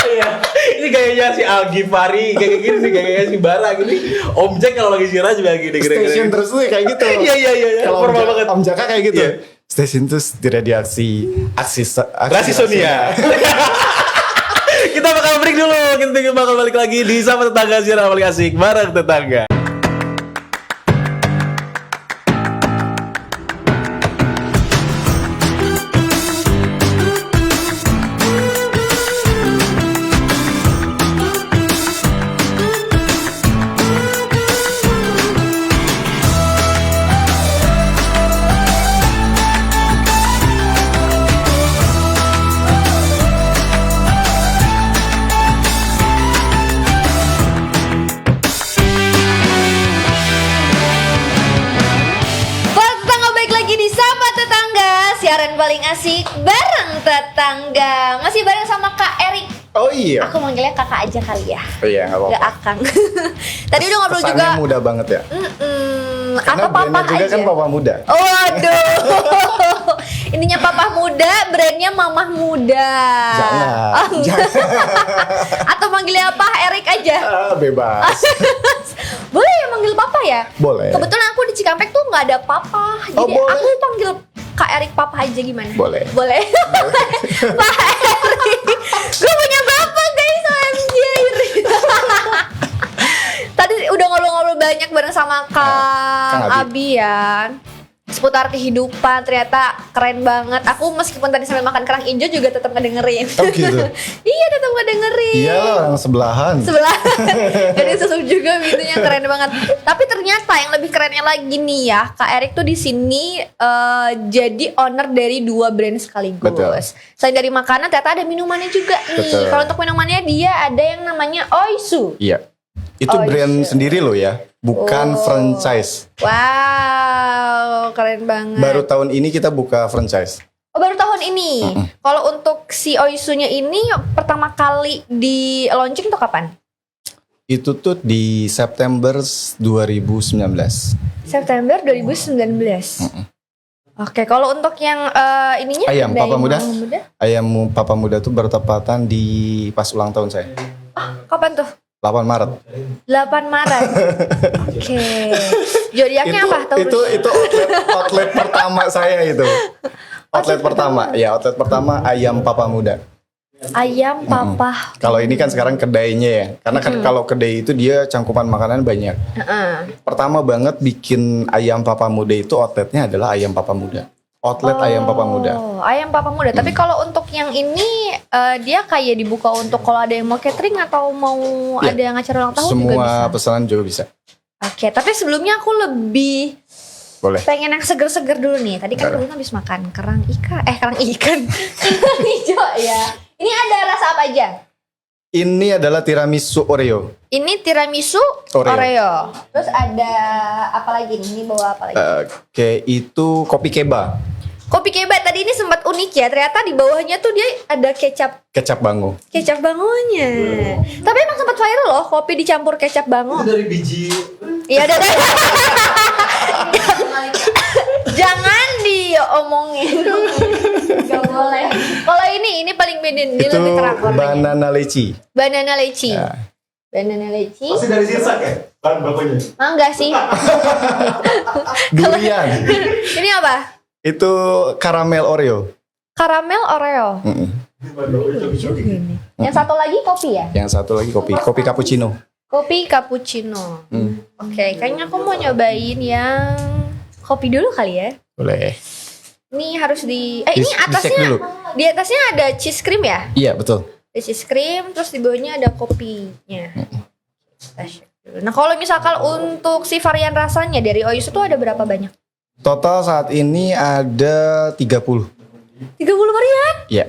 Iya, ini gayanya si Algi Fari, kayak gini nih, gayanya si Bara gini. Om Jack kalau lagi siaran juga gini. Station terus tuh kayak gitu. Iya. Kalau Formal banget. Om Jaka kayak gitu. Iya. Station terus diradiaksi Rasi Sonia. Kita bakal break dulu. Kita bakal balik lagi di Sapa Tetangga, siaran paling asik bareng tetangga. Siaran paling asik bareng tetangga. Masih bareng sama Kak Erik. Oh iya. Aku manggilnya kakak aja kali ya. Oh iya, nggak apa-apa. Gak akang. Tadi udah ngobrol Pesannya juga. muda banget ya. Karena Atau papa brandnya juga aja. kan papa muda. Oh, waduh. Ininya papa muda, brandnya mamah muda. Jangan. Oh, enggak. Atau manggilnya apa? Erik aja. Bebas. Boleh ya manggil papa ya? Boleh. Kebetulan aku di Cikampek tuh nggak ada papa. Oh, Jadi boleh. aku panggil Kak Erik papa aja gimana? Boleh. Boleh. Pak Erik. Gue punya bapak guys, anjir. Tadi udah ngobrol-ngobrol banyak bareng sama Kang Abi. Abi ya. Seputar kehidupan, ternyata keren banget. Aku meskipun tadi sambil makan kerang hijau juga tetap ngedengerin. Oh gitu? Iya, tetap ngedengerin. Iya lah, orang sebelahan. Sebelah. Jadi susu juga videonya keren banget. Tapi ternyata yang lebih kerennya lagi nih ya, Kak Erik tuh di sini jadi owner dari 2 brand sekaligus. Betul. Selain dari makanan, ternyata ada minumannya juga nih. Betul. Kalau untuk minumannya dia ada yang namanya Oisu. Iya. Itu Oh, brand iya. sendiri loh ya, bukan Oh. franchise. Wow, keren banget. Baru tahun ini kita buka franchise. Oh, baru tahun ini. Kalau untuk si Oisunya ini pertama kali di launching tuh kapan? Itu tuh di September 2019. September 2019. Oke, kalau untuk yang ininya Ayam dari Papa Muda. Mama Muda. Ayam Papa Muda tuh bertepatan di pas ulang tahun saya. Kapan tuh? 8 Maret. 8 Maret. Oke. Zodiaknya apa? Taurus. Itu outlet pertama saya itu. Outlet pertama. Ya, outlet pertama Ayam Papa Muda. Ayam Papa. Kalau ini kan sekarang kedainya ya. Karena kan kalau kedai itu dia cangkupan makanan banyak. Heeh. Pertama banget bikin Ayam Papa Muda itu outletnya adalah Ayam Papa Muda. Outlet Ayam Papa Muda. Oh, Ayam Papa Muda. Tapi kalau untuk yang ini dia kayak dibuka untuk kalau ada yang mau catering atau mau Ya, ada yang acara ulang tahun juga Semua bisa. pesanan juga bisa. Oke, tapi sebelumnya aku lebih Boleh. pengen yang seger-seger dulu nih. Tadi kan Boleh. belum habis makan kerang ikan. Kerang hijau ya. Ini ada rasa apa aja? Ini adalah tiramisu Oreo. Ini tiramisu Oreo. Oreo. Terus ada apa lagi nih? Ini bawa apa lagi? Oke, itu kopi keba, Kopi keba tadi ini sempat unik ya. Ternyata di bawahnya tuh dia ada kecap bango. kecap bangonya. Tapi emang sempat viral loh kopi dicampur kecap bango. Dari biji. Iya, ada. Jangan diomongin. Gak boleh. Kalau ini paling beda. Dia Itu lebih terang warnanya. banana leci. Banana leci. Ya. Banana leci. Masih dari Sirsak ya? Bahan bakunya. Enggak sih. Durian. Ini apa? Itu karamel Oreo. Karamel Oreo. Yang satu lagi kopi ya? Yang satu lagi kopi cappuccino. Kopi cappuccino. Oke, kayaknya aku mau nyobain yang kopi dulu kali ya. Boleh. Ini harus ini Dicek atasnya dulu. di atasnya ada cheese cream ya? Iya, betul. Ada cheese cream, terus di bawahnya ada kopinya. Kita shake dulu. Nah, kalau misalkan untuk si varian rasanya dari Oisu itu ada berapa banyak? Total saat ini ada 30. 30 varian? Iya.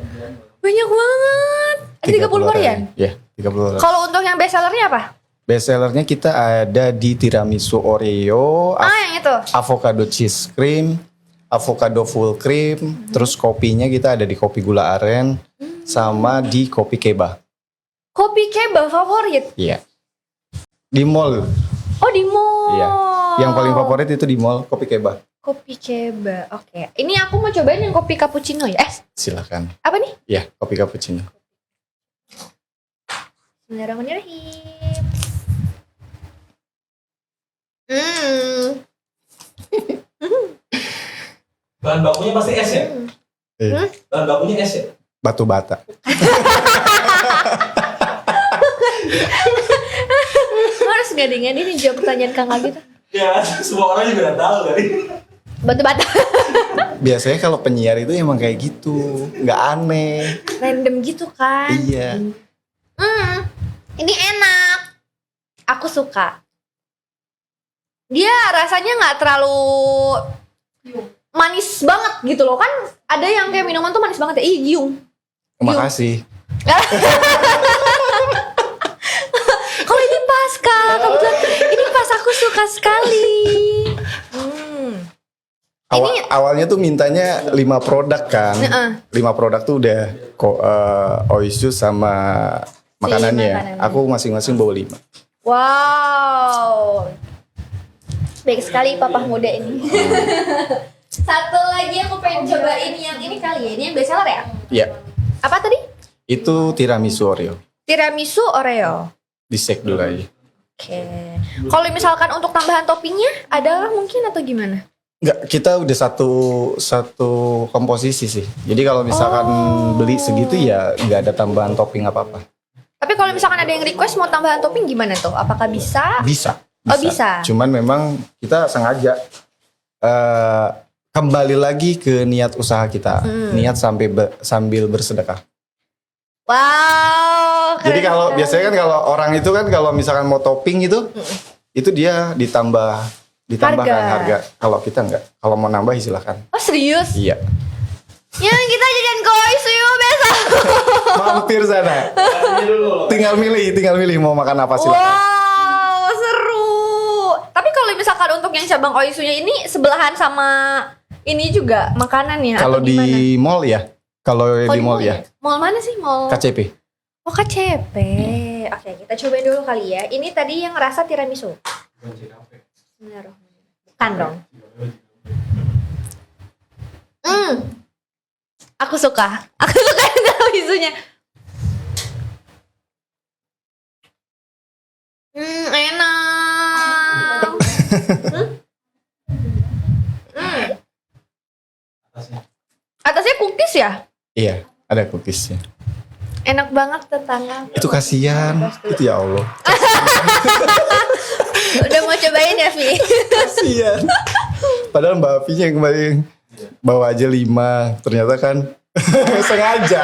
Banyak banget. 30 varian? Iya, 30 varian. Kalau untuk yang best sellernya apa? Best sellernya kita ada di tiramisu Oreo, Yang itu. avocado cheese cream, avocado full cream, terus kopinya kita ada di kopi gula aren, sama di kopi keba. Kopi keba favorit. Iya. Di mall. Oh di mall. Iya. Yang paling favorit itu di mall kopi keba. Kopi keba. Oke. Ini aku mau cobain yang kopi cappuccino ya. Silakan. Apa nih? Iya, kopi cappuccino. Bismillahirrahmanirrahim. Hmm. Bahan bakunya pasti es ya? Iya. Bahan bakunya es ya? Batu bata. Harus ngadi-ngadi nih jawab pertanyaan Kang Aldi tuh. Ya, semua orang juga udah tahu kali. Batu-bata. Biasanya kalau penyiar itu emang kayak gitu, nggak aneh. Random gitu kan. Iya. Ini enak. Aku suka. Dia rasanya nggak terlalu manis banget gitu loh kan. Ada yang kayak minuman tuh manis banget ya. Ih, giung. Makasih. Kalau ini pas Kak, kebetulan ini pas aku suka sekali. Awalnya tuh mintanya 5 produk kan. 5 produk tuh udah oisu sama makanannya. makanannya. Aku masing-masing bawa 5. Wow. Baik sekali papa muda ini. Satu lagi aku pengen cobain yang ini kali ya. Ini yang bestseller ya? Iya. Apa tadi? Itu tiramisu Oreo. Tiramisu Oreo. Di-shake dulu aja. Oke. Kalau misalkan untuk tambahan toppingnya ada mungkin atau gimana? Enggak, kita udah satu komposisi sih. Jadi kalau misalkan beli segitu ya nggak ada tambahan topping apa-apa. Tapi kalau misalkan ada yang request mau tambahan topping gimana tuh? Apakah bisa? Bisa. Oh, bisa. Cuman memang kita sengaja kembali lagi ke niat usaha kita. Niat sambil bersedekah. Wow. Jadi keren kalau sekali. biasanya kan kalau orang itu kan kalau misalkan mau topping itu dia ditambahkan harga. Kalau kita enggak. Kalau mau nambah silahkan. Oh serius? Iya. Ya kita jajan kois yuk besok. Mampir sana. Tinggal milih mau makan apa silahkan. Wow, seru. Tapi kalau misalkan untuk yang cabang Oisunya ini sebelahan sama ini juga makanannya Kalau atau gimana? di mall ya. Kalau di mall ya. Mall mana sih mall? KCP. Oh KCP. Oke, kita cobain dulu kali ya. Ini tadi yang rasa tiramisu. Benar. Bukan dong. Aku suka yang tiramisunya. Enak. Atasnya cookies ya? Iya, ada cookiesnya. Enak banget tetangga. Itu kasihan. Itu ya Allah. Udah mau cobain ya, Vi? Kasihan. Padahal Mbak Afinya yang kemarin bawa aja 5. Ternyata kan sengaja.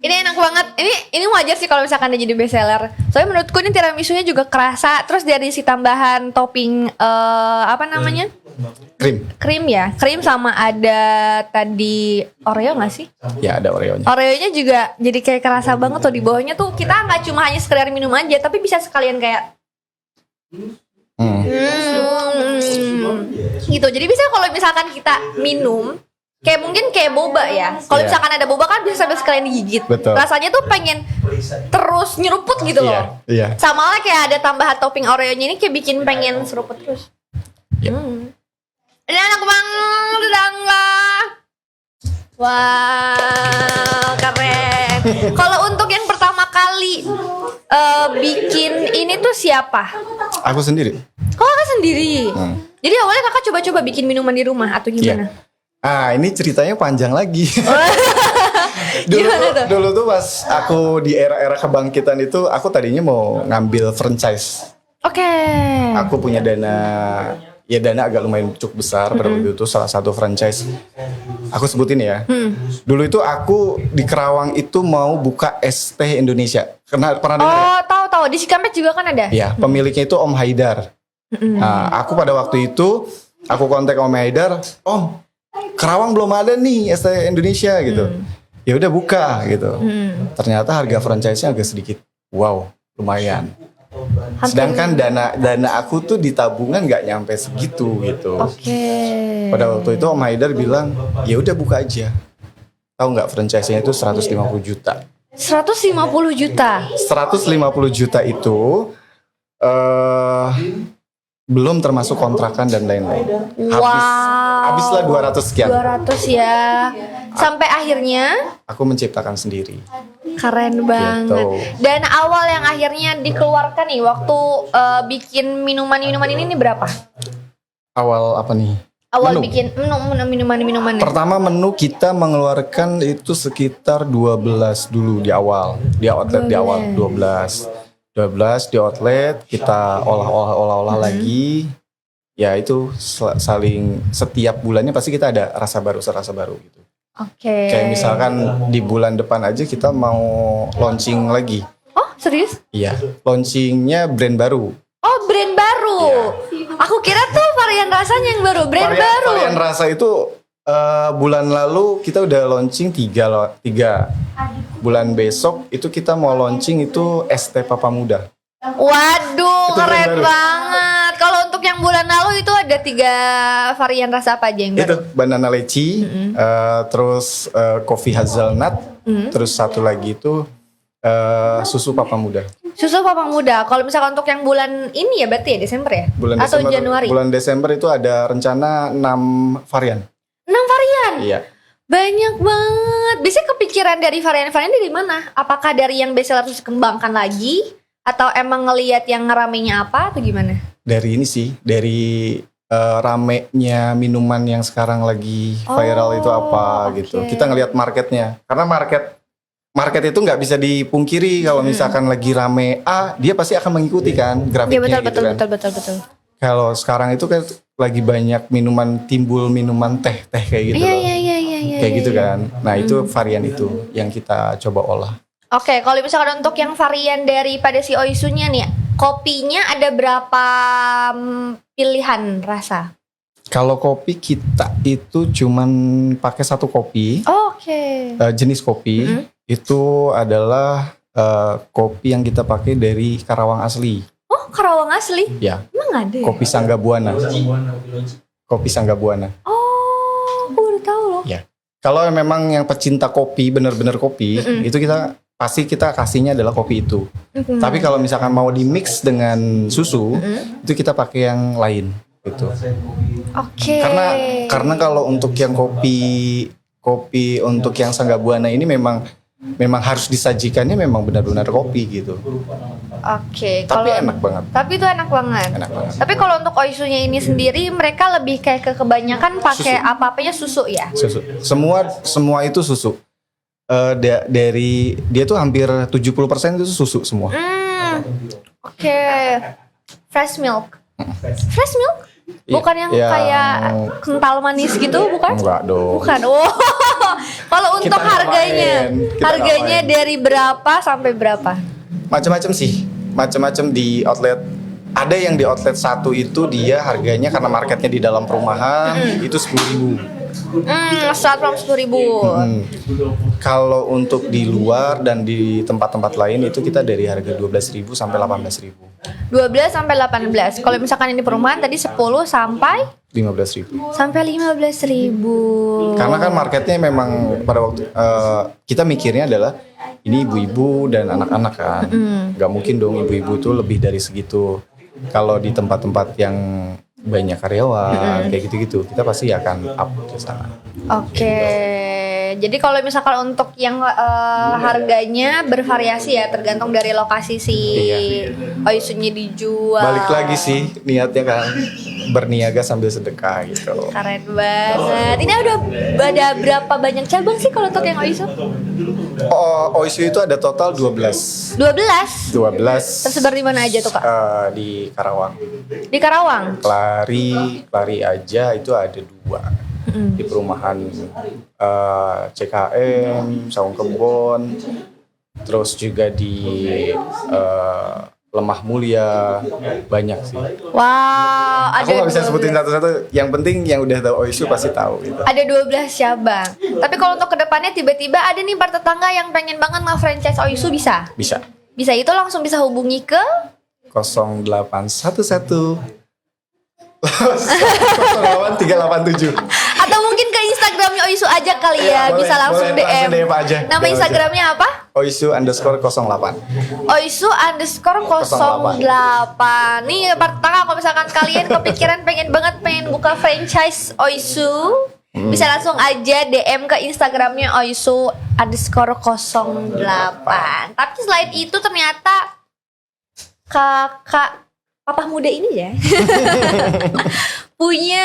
Ini enak banget. Ini wajar sih kalau misalkan dia jadi best seller. Soalnya menurutku ini tiramisunya juga kerasa. Terus dari si tambahan topping apa namanya? Krim ya. Krim sama ada tadi Oreo nggak sih? Ya ada Oreonya. Oreonya juga jadi kayak kerasa banget tuh di bawahnya tuh. Kita nggak cuma hanya sekedar minum aja, tapi bisa sekalian kayak gitu. Jadi bisa kalau misalkan kita minum kayak mungkin kayak boba ya. Kalau Iya. misalkan ada boba kan bisa sambil sekalian digigit. Betul. Rasanya tuh pengen terus nyeruput gitu loh. Iya. Sama lah kayak ada tambahan topping Oreonya ini kayak bikin pengen seruput terus. Iya. Ini enak banget tetangga. Wow, keren. Kalau untuk yang pertama kali bikin ini tuh siapa? Aku sendiri. Kok kakak sendiri? Jadi awalnya kakak coba-coba bikin minuman di rumah atau gimana? Ah, ini ceritanya panjang lagi. Gimana tuh? dulu tuh pas aku di era-era kebangkitan itu, aku tadinya mau ngambil franchise. Oke. Aku punya dana agak lumayan cukup besar pada waktu itu, salah satu franchise. Aku sebutin ya. Dulu itu aku di Kerawang itu mau buka ST Indonesia. Pernah dengar? Oh, tahu. Di Cikampek juga kan ada? Ya, pemiliknya itu Om Haidar. Nah, aku pada waktu itu aku kontak Om Haidar, Om, Kerawang belum ada nih ST Indonesia gitu. Ya udah buka gitu. Ternyata harga franchise-nya agak sedikit. Wow, lumayan. Sedangkan dana aku tuh di tabungan nggak nyampe segitu gitu. Oke. Pada waktu itu Om Haidar bilang, ya udah buka aja. tahu nggak franchise-nya itu 150 juta. 150 juta. 150 juta itu belum termasuk kontrakan dan lain-lain. Habislah 200 sekian. 200 ya. Sampai akhirnya Aku menciptakan sendiri. keren banget. Gitu. Dan awal yang akhirnya dikeluarkan nih waktu bikin minuman-minuman ini berapa? Awal apa nih? Awal Menu. bikin minuman-minuman. Pertama menu kita mengeluarkan itu sekitar 12 dulu di awal. Di outlet di awal 12 di outlet, kita olah lagi. Ya itu saling setiap bulannya pasti kita ada rasa baru gitu. Oke. Kayak misalkan di bulan depan aja kita mau launching lagi. Oh, serius? Iya, launchingnya brand baru. Oh, brand baru. Aku kira tuh varian rasanya yang baru, brand baru. Varian rasa itu bulan lalu kita udah launching 3. Bulan besok itu kita mau launching itu ST Papa Muda. Waduh, Itu brand keren baru. banget. Kalau untuk yang bulan lalu itu ada 3 varian rasa apa aja yang Itu baru? banana leci, terus coffee hazelnut, terus satu lagi itu susu Papa Muda. Susu Papa Muda. Kalau misalkan untuk yang bulan ini ya berarti ya Desember ya? Atau Januari? Bulan Desember itu ada rencana 6 varian. 6 varian. Iya. Banyak banget. Biasanya kepikiran dari varian-varian dari mana? Apakah dari yang bestseller terus dikembangkan lagi? Atau emang ngelihat yang ngeramenya apa atau gimana? Dari ini sih, dari ramenya minuman yang sekarang lagi viral itu apa gitu. oke. Kita ngelihat marketnya. Karena market itu nggak bisa dipungkiri kalau misalkan lagi rame A, dia pasti akan mengikuti kan Iya grafiknya gitu kan. betul. Kalau sekarang itu kan lagi banyak timbul minuman teh kayak gitu loh. Iya. Kayak gitu kan. Nah, itu varian itu yang kita coba olah. Oke, kalau misalkan untuk yang varian daripada si Oisunya nih, kopinya ada berapa pilihan rasa? Kalau kopi kita itu cuman pakai satu kopi, Oke. jenis kopi itu adalah kopi yang kita pakai dari Karawang asli. Oh, Karawang asli? Ya, Emang ada ya? kopi Sangga Buana. Kopi Sangga Buana. Oh, aku baru tahu loh. Ya. Kalau memang yang pecinta kopi, bener-bener kopi, itu pasti kita kasihnya adalah kopi itu. Tapi kalau misalkan mau di mix dengan susu, itu kita pakai yang lain gitu. Oke. Karena kalau untuk yang kopi untuk yang Sangga Buana ini memang harus disajikannya memang benar-benar kopi gitu. Oke. Tapi kalau- enak banget. Tapi itu enak banget. Enak banget. Tapi kalau untuk Oisunya ini sendiri, mereka lebih kayak kebanyakan pakai Susu. apa-apanya susu ya? Susu. Semua itu susu. Dari dia tuh hampir 70% itu susu semua. Oke. Fresh milk. Fresh milk? Bukan yang Yang- kayak kental manis gitu, bukan? Enggak dong. Bukan. Oh. Kalau untuk Kita harganya, namain. Kita harganya namain. dari berapa sampai berapa? Macam-macam sih. Macam-macam di outlet. Ada yang di outlet satu itu dia harganya karena marketnya di dalam perumahan itu 10.000. Start from 10.000. Kalau untuk di luar dan di tempat-tempat lain itu kita dari harga 12.000 sampai 18.000. 12 sampai 18. Kalau misalkan ini perumahan tadi 10 sampai 15.000. 15.000. Karena kan marketnya memang pada waktu kita mikirnya adalah ini ibu-ibu dan anak-anak kan. Gak mungkin dong ibu-ibu tuh lebih dari segitu. Kalau di tempat-tempat yang banyak karyawan kayak gitu-gitu, kita pasti akan up ke sana. Oke. Jadi kalau misalkan untuk yang harganya bervariasi ya, tergantung dari lokasi si Oisunya dijual. Balik lagi sih niatnya kan berniaga sambil sedekah gitu. Keren banget. Ini ada berapa banyak cabang sih kalau untuk yang Oisu? Oisu itu ada total 12. 12. 12 Tersebar di mana aja tuh, Kak? di Karawang. Di Karawang. Klari aja itu ada 2. Di perumahan CKM, Saung Kebon, terus juga di Lemah Mulia, banyak sih. Wow, Aku nggak bisa sebutin satu-satu. Yang penting yang udah tahu Oisu pasti tahu gitu. Ada 12 cabang. Tapi kalau untuk kedepannya tiba-tiba ada nih tetangga yang pengen banget nge-franchise Oisu bisa? Bisa. Bisa, itu langsung bisa hubungi ke 0811 08 387 Atau mungkin ke Instagramnya Oisu aja kali ya, Boleh, bisa langsung boleh, DM. langsung DM aja. Nama DM aja. Instagramnya apa? Oisu_08. Oisu_08. Nih pertama kalau misalkan kalian kepikiran pengen buka franchise Oisu, bisa langsung aja DM ke Instagramnya Oisu_08. Tapi selain itu ternyata kakak papa muda ini ya punya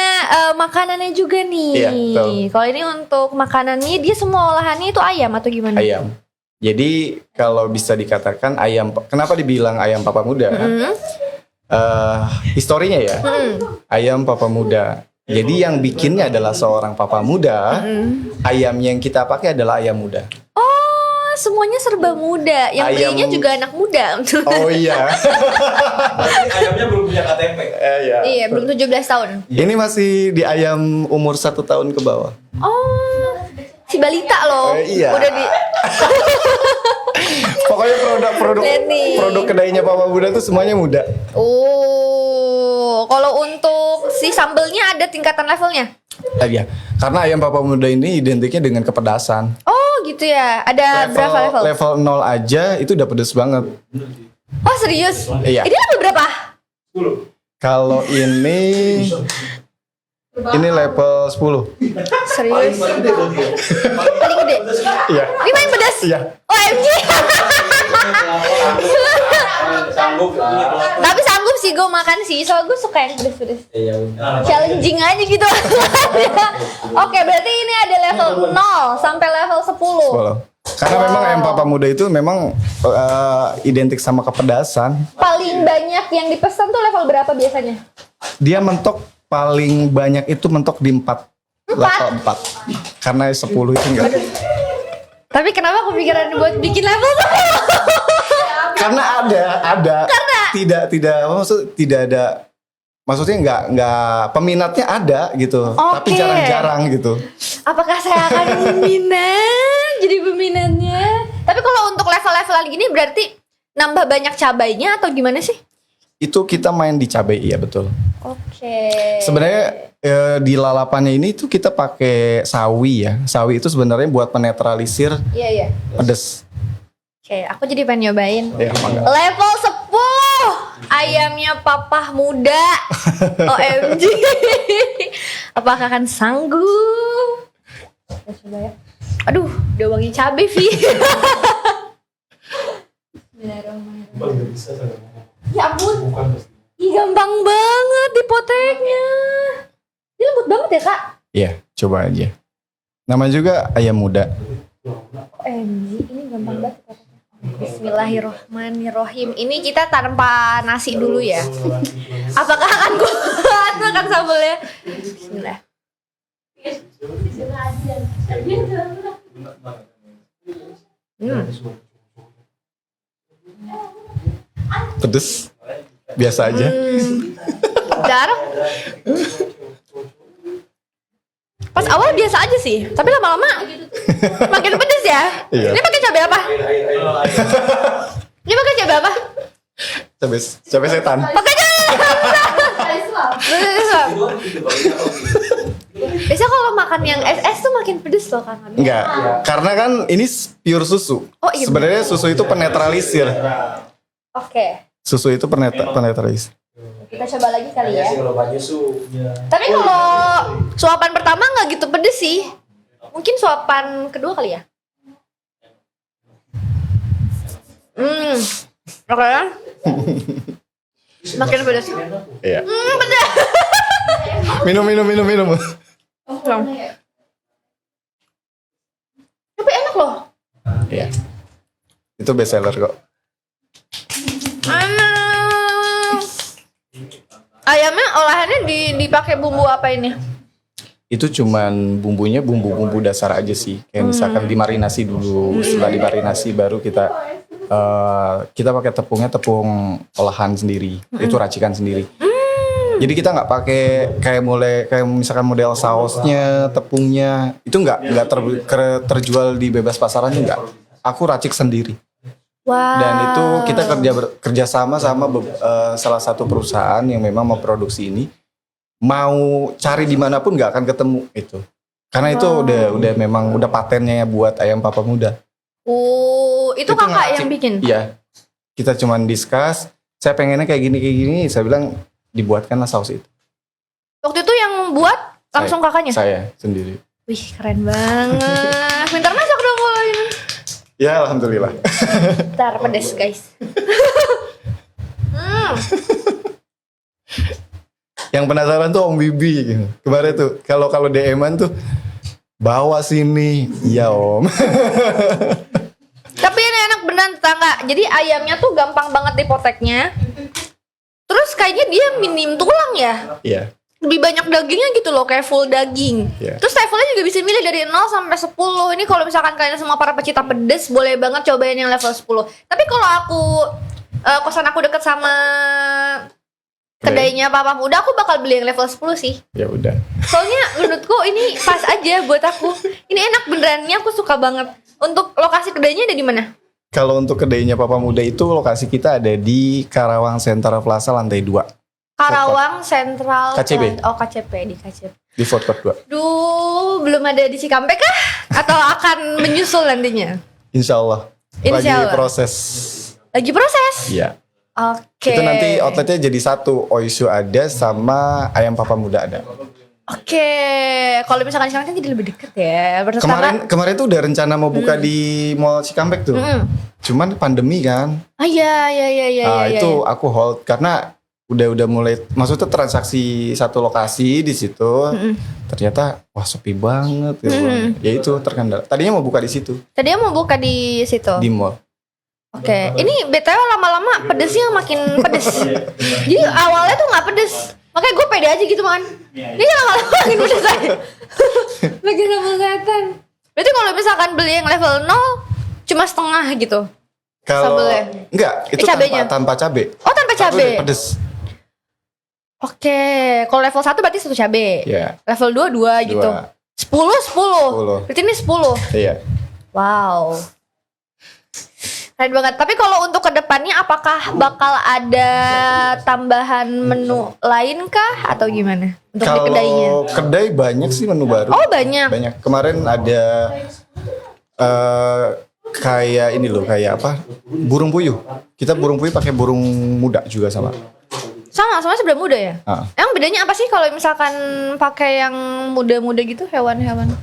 makanannya juga nih. Iya, betul. Kalau ini untuk makanannya dia semua olahannya itu ayam atau gimana? Ayam. Jadi kalau bisa dikatakan ayam, kenapa dibilang ayam papa muda? Historinya ya, ayam papa muda. Jadi yang bikinnya adalah seorang papa muda. Ayam yang kita pakai adalah ayam muda. Oh, semuanya serba muda. Yang Ayam- belinya juga anak muda. Oh iya. Ayamnya belum punya KTP. Iya. Iya, belum 17 tahun. Ini masih di ayam umur 1 tahun ke bawah. Oh, si balita loh. Iya. Udah di Pokoknya Lihat nih. produk kedainya papa muda tuh semuanya muda. Oh, kalau untuk si sambelnya ada tingkatan levelnya? Iya. Karena ayam papa muda ini identiknya dengan kepedasan. Oh, gitu ya. Ada berapa level? Level 0 aja itu udah pedes banget. Oh, serius? Iya. Ini level berapa? Kalau ini level 10. Serius? Paling gede. Iya. Ini paling pedas? Iya. OMG. Tapi sanggup sih gue makan sih. Soalnya gue suka yang pedes-pedes. Challenging aja gitu. Oke, berarti ini ada level 0 sampai level 10. 10. Karena memang ayam papa muda itu memang identik sama kepedasan. Paling banyak yang dipesan tuh level berapa biasanya? Dia mentok paling banyak itu mentok di 4. Level 4. Karena 10 itu enggak. Tapi kenapa kepikiran buat bikin level 10? Karena ada. Tidak ada. Maksudnya nggak peminatnya ada gitu. Tapi Oke. jarang-jarang gitu. Apakah saya akan berminat jadi peminatnya? Tapi kalau untuk level-levelan gini berarti nambah banyak cabainya atau gimana sih? Itu kita main di cabai, iya betul. Oke. Sebenarnya di lalapannya ini tuh kita pakai sawi ya. Sawi itu sebenarnya buat menetralisir Iya. pedes. Oke, aku jadi pengen nyobain. Ya, mangga. Level 10 ayamnya papa muda. OMG. Apakah akan sanggup? Kita coba ya. Aduh, udah wangi cabai, Vi. Bismillahirrahmanirrahim. Ya ampun. Ih, gampang banget dipoteknya. Ini lembut banget ya, Kak? Iya, coba aja. Namanya juga ayam muda. OMG, ini gampang banget dipoteknya. Bismillahirrohmanirrohim. Ini kita tanpa nasi dulu ya. Apakah akan kuat makan sambelnya? Bismillah. Pedes. Biasa aja. Darah. Pas awal biasa aja sih, tapi lama-lama makin pedes ya. Iya. Ini pakai cabai apa? Ini pakai cabai apa? Cabai setan. Pakai cabai. Biasanya kalau makan yang es tuh makin pedes loh kan? Enggak, karena kan ini pure susu. Oh, iya, Sebenarnya susu itu penetralisir. Oke, Susu itu penetralisir. kita coba lagi kali ya. Tapi kalau suapan pertama nggak gitu pedes sih. Mungkin suapan kedua kali ya. Oke ya. Makin pedes. Iya. Pedes. Minum. Tapi enak loh. Iya. Itu best seller kok. Ayamnya olahannya dipakai bumbu apa ini? Itu cuman bumbunya bumbu-bumbu dasar aja sih. Kayak misalkan dimarinasi dulu. Setelah dimarinasi baru kita pakai tepung olahan sendiri. Itu racikan sendiri. Jadi kita nggak pakai kayak misalkan model sausnya, tepungnya itu nggak terjual di bebas pasaran juga. Aku racik sendiri. Wow. Dan itu kita kerja sama salah satu perusahaan yang memang memproduksi ini. mau cari dimanapun nggak akan ketemu itu. Karena itu udah memang udah patennya buat ayam papa muda. Itu kakak ngeracik. yang bikin? Iya. Kita cuman discuss, saya pengennya kayak gini, saya bilang dibuatkanlah saus itu. Waktu itu yang buat langsung kakaknya? Saya sendiri. Wih, keren banget. Bentar masak dong kalau ini. Ya, alhamdulillah. Bentar, pedes guys. Yang penasaran tuh Om Bibi gitu. Kemarin tuh kalau DM-an tuh bawa sini. Iya, Om. Tapi ini enak beneran tetangga. Jadi ayamnya tuh gampang banget dipoteknya. Terus kayaknya dia minim tulang ya. Iya. Lebih banyak dagingnya gitu loh, kayak full daging. Iya. Terus levelnya juga bisa milih dari 0 sampai 10. Ini kalau misalkan kalian semua para pecinta pedes, boleh banget cobain yang level 10. Tapi kalau aku kosan aku deket sama kedainya Papa Muda, aku bakal beli yang level 10 sih. Ya udah. Soalnya menurutku ini pas aja buat aku. Ini enak beneran, ini aku suka banget. Untuk lokasi kedainya ada di mana? Kalau untuk kedainya Papa Muda itu lokasi kita ada di Karawang Central Plaza lantai 2. Karawang Central KCB. Oh, KCP, di KCP. Di Food Court 2. Duh, belum ada di Cikampek kah? Atau akan menyusul nantinya? Insya Allah. Insya Allah. Lagi proses. Lagi proses? Iya. Oke. Itu nanti outletnya jadi satu. Oisu ada sama ayam Papa Muda ada. Oke. Kalau misalkan sekarang kan jadi lebih deket ya. Bertetangga. Kemarin tuh udah rencana mau buka di Mall Cikampek tuh. Cuman pandemi kan. Iya. Itu aku hold karena udah mulai, maksudnya transaksi satu lokasi di situ. Ternyata wah sepi banget gitu. Ya itu terkendala. Tadinya mau buka di situ. Tadinya mau buka di situ. Di mall. Oke. Ini BTW lama-lama pedesnya makin pedes. Jadi awalnya tuh nggak pedes. Makanya gue pede aja gitu man. Ini lama-lama makin pedes aja. Makin sama setan. Berarti kalau misalkan beli yang level 0 cuma setengah gitu. Kalau Sambelnya? enggak, itu cabenya? tanpa cabe. Oh, tanpa Satu cabe. udah pedes. Oke, kalau level 1 berarti 1 cabe. Iya. Level 2 2 gitu. 10. Berarti ini 10. Iya. Wow. Keren banget. Tapi kalau untuk kedepannya apakah bakal ada tambahan menu lain kah atau gimana untuk di kedainya? Kalau kedai banyak sih menu baru. Oh banyak. Banyak. Kemarin ada kayak ini loh, kayak apa? Burung puyuh. Kita burung puyuh pakai burung muda juga sama. Sama sebenarnya muda ya. Emang bedanya apa sih kalau misalkan pakai yang muda-muda gitu hewan-hewan?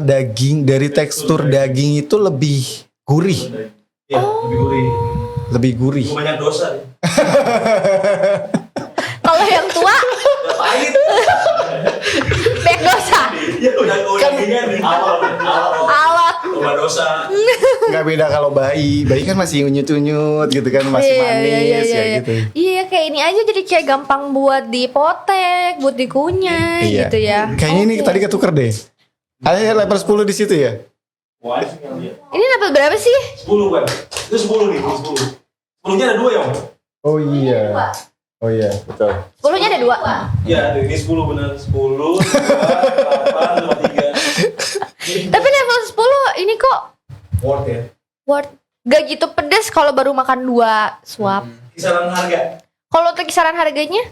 Daging, dari tekstur daging itu lebih gurih. Iya, lebih gurih. Lebih gurih. Banyak dosa. Kalau yang tua Pahit. banyak dosa. Ya udah dagingnya di awal. Alat. Coba dosa. Nggak beda kalau bayi. Bayi kan masih unyut-unyut gitu kan, masih manis ya gitu. Iya kayak ini aja jadi kayak gampang buat dipotek, buat dikunyah gitu ya. Kayaknya ini tadi ketuker deh. Ada level 10 di situ ya? Wah, ini Ini level berapa sih? 10 kan? Itu 10 nih, 10. 10-nya ada 2 ya, Om? Oh iya. Oh iya, betul. 10-nya ada 2. Iya, ini 10 benar. 10, 2, 8, 3. Tapi level 10 ini kok Worth ya? worth gak gitu pedes kalau baru makan 2 suap. Kisaran harga? Kalau untuk kisaran harganya?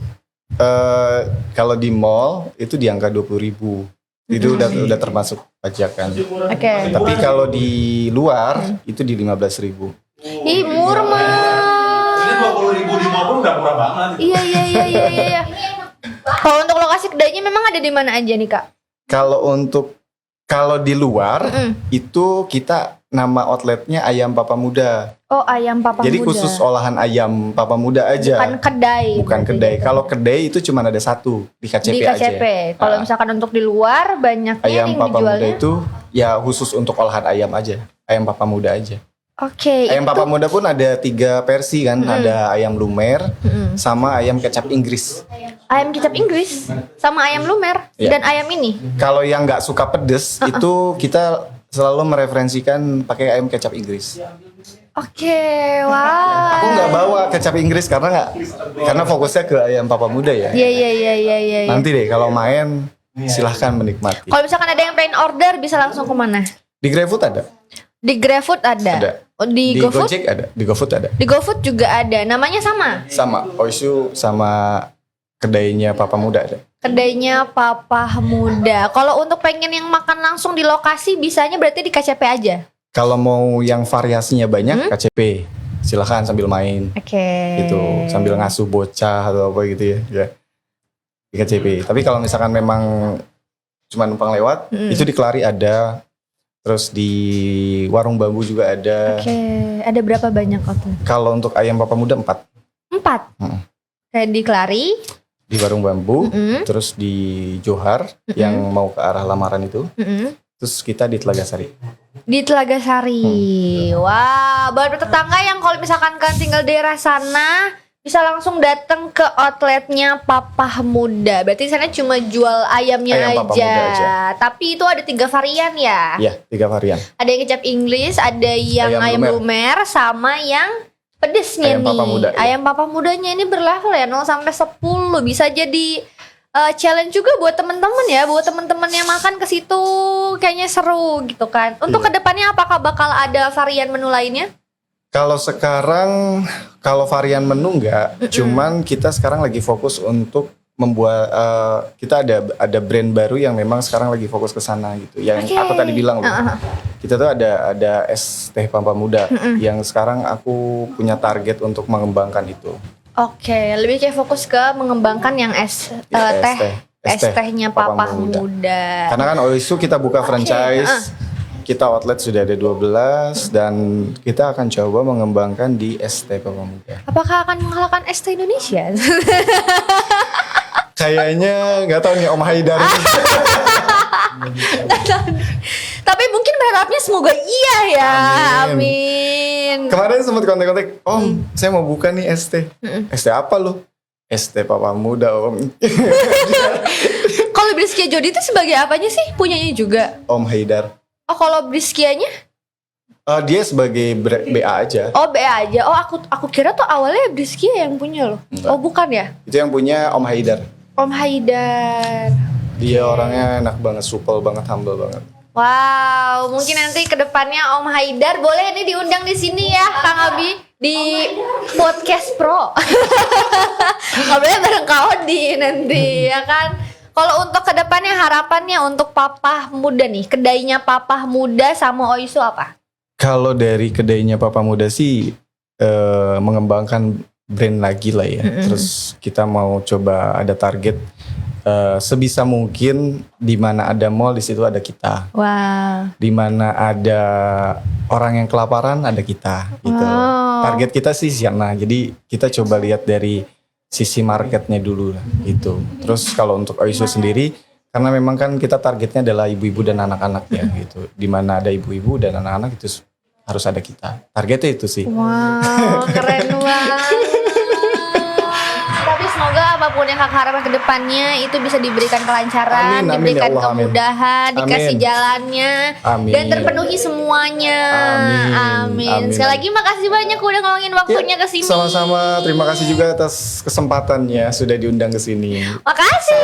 Kalau di mall itu di angka 20.000. Itu udah termasuk pajakan. Oke. Tapi kalau di luar itu di 15.000. Ih murah Ini mah. 20.000 di mall pun udah murah banget. Iya. Kalau untuk lokasi kedainya memang ada di mana aja nih kak? Kalau di luar itu kita nama outletnya Ayam Papa Muda. Oh ayam papa Jadi muda. khusus olahan ayam Papa Muda aja. Bukan kedai. Bukan berarti kedai. gitu. Kalau kedai itu cuma ada satu di KCP, Di KCP. aja. Kalau Ah. misalkan untuk di luar banyaknya Ayam yang Papa Muda dijualnya. itu ya khusus untuk olahan ayam aja. Ayam Papa Muda aja. Oke. Ayam Papa Muda pun ada 3 versi kan. Ada ayam lumer sama ayam kecap Inggris. Ayam kicap Inggris sama ayam lumer Iya. dan ayam ini. Kalau yang nggak suka pedes itu kita selalu mereferensikan pakai ayam kecap Inggris. Oke, wah. Aku nggak bawa kecap Inggris karena fokusnya ke ayam Papa Muda ya. Iya. Nanti deh kalau main silahkan menikmati. Kalau misalkan ada yang pengen order bisa langsung kemana? Di GrabFood ada. Di GrabFood ada. Ada. Oh, di GoFood? Gojek ada. Di GoFood ada. Di GoFood juga ada. Namanya sama. Sama Oisu sama Kedainya Papa Muda ada. Kedainya Papa Muda. Kalau untuk pengen yang makan langsung di lokasi, bisanya berarti di KCP aja. Kalau mau yang variasinya banyak, KCP. Silakan sambil main. Oke. Gitu, sambil ngasuh bocah atau apa gitu ya. Di KCP. Tapi kalau misalkan memang cuma numpang lewat, itu di Kelari ada. Terus di Warung Bambu juga ada. Oke. Ada berapa banyak waktu? Kalau untuk ayam Papa Muda 4. 4. Kayak di Kelari. Di Warung Bambu, terus di Johar yang mau ke arah Lamaran itu. Terus kita di Telaga Sari. Di Telaga Sari. Wah, buat tetangga yang kalau misalkan kan tinggal di daerah sana bisa langsung datang ke outletnya Papa Muda. Berarti di sana cuma jual ayamnya Ayam Papa Muda aja. Tapi itu ada 3 varian ya. Iya, 3 varian. Ada yang kecap Inggris, ada yang ayam lumer, sama yang pedesnya Ayam nih. Papa Muda, iya. Ayam Papa Mudanya ini berlevel ya 0 sampai 10. Bisa jadi challenge juga buat temen-temen ya, buat temen-temen yang makan ke situ kayaknya seru gitu kan. Untuk kedepannya apakah bakal ada varian menu lainnya? Kalau sekarang, kalau varian menu enggak, cuman kita sekarang lagi fokus untuk membuat, kita ada brand baru yang memang sekarang lagi fokus ke sana gitu. Yang aku tadi bilang loh, kita tuh ada es teh Papa Muda yang sekarang aku punya target untuk mengembangkan itu. Oke, lebih kayak fokus ke mengembangkan yang es tehnya Papa Muda. Karena kan Oisu kita buka franchise, kita outlet sudah ada 12 dan kita akan coba mengembangkan di es teh Papa Muda. Apakah akan mengalahkan es teh Indonesia? Kayaknya nggak tahu nih Om Haidar. Tapi mungkin berharapnya semoga iya ya. Amin. Kemarin sempat kontak-kontak, Om, saya mau buka nih es teh. Es teh apa lo? Es teh Papa Muda, Om. Kalau Briskia Jody itu sebagai apanya sih? Punyanya juga? Om Haidar. Oh, kalau Briskianya? Dia sebagai BA aja. Oh, BA aja. Oh, aku kira tuh awalnya Briskia yang punya loh. Enggak. Oh, bukan ya? Itu yang punya Om Haidar. Om Haidar. Dia orangnya enak banget, supel banget, humble banget. Wow, mungkin nanti kedepannya Om Haidar boleh nih diundang di sini ya, Kang Abi, di Podcast Pro. Ngobrolnya bareng Kak Odi nanti ya kan. Kalau untuk kedepannya harapannya untuk Papa Muda nih, kedainya Papa Muda sama Oisu apa? Kalau dari kedainya Papa Muda sih mengembangkan brand lagi lah ya. Terus kita mau coba ada target sebisa mungkin di mana ada mall di situ ada kita. Wow. Di mana ada orang yang kelaparan ada kita gitu. Wow. Target kita sih sana. Jadi kita coba lihat dari sisi marketnya dulu lah gitu. Terus kalau untuk Oisu sendiri karena memang kan kita targetnya adalah ibu-ibu dan anak-anak ya gitu. Di mana ada ibu-ibu dan anak-anak itu harus ada kita. Targetnya itu sih. Wow, keren banget. Tapi semoga apapun yang Kakak harapkan ke depannya itu bisa diberikan kelancaran, Amin, diberikan ya Allah, kemudahan, amin. dikasih jalannya, Amin. dan terpenuhi semuanya. Amin. Sekali lagi makasih banyak udah ngomongin waktunya ke sini. Sama-sama, terima kasih juga atas kesempatannya sudah diundang ke sini. Makasih.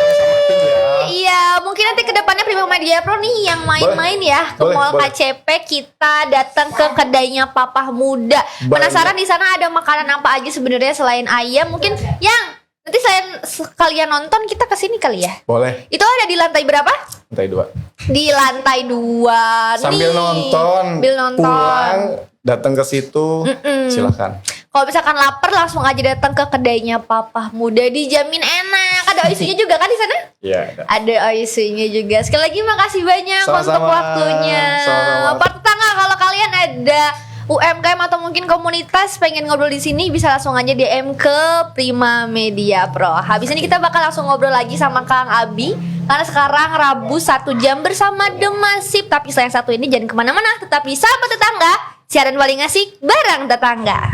Ya. Iya, mungkin nanti ke depannya Prima Media Pro nih yang main-main ya ke Mall KCP, kita datang ke kedainya Papa Muda. Penasaran di sana ada makanan apa aja sebenarnya selain ayam? Mungkin yang nanti sekalian nonton kita kesini kali ya. Boleh. Itu ada di lantai berapa? Lantai 2. Di lantai 2. Sambil nonton, pulang datang ke situ, silakan. Kalau misalkan lapar langsung aja datang ke kedainya Papa Muda, dijamin enak. Ada oisunya juga kan di sana? Iya. Ada oisunya juga. Sekali lagi makasih banyak Sama-sama. untuk waktunya. Sama-sama. Pak tetangga, kalau kalian ada UMKM atau mungkin komunitas pengen ngobrol di sini, bisa langsung aja DM ke Prima Media Pro. Habis ini kita bakal langsung ngobrol lagi sama Kang Abi, karena sekarang Rabu 1 jam bersama The Masif. Tapi selain satu ini jangan kemana-mana, tetap di Sahabat Tetangga, siaran paling asik bareng tetangga.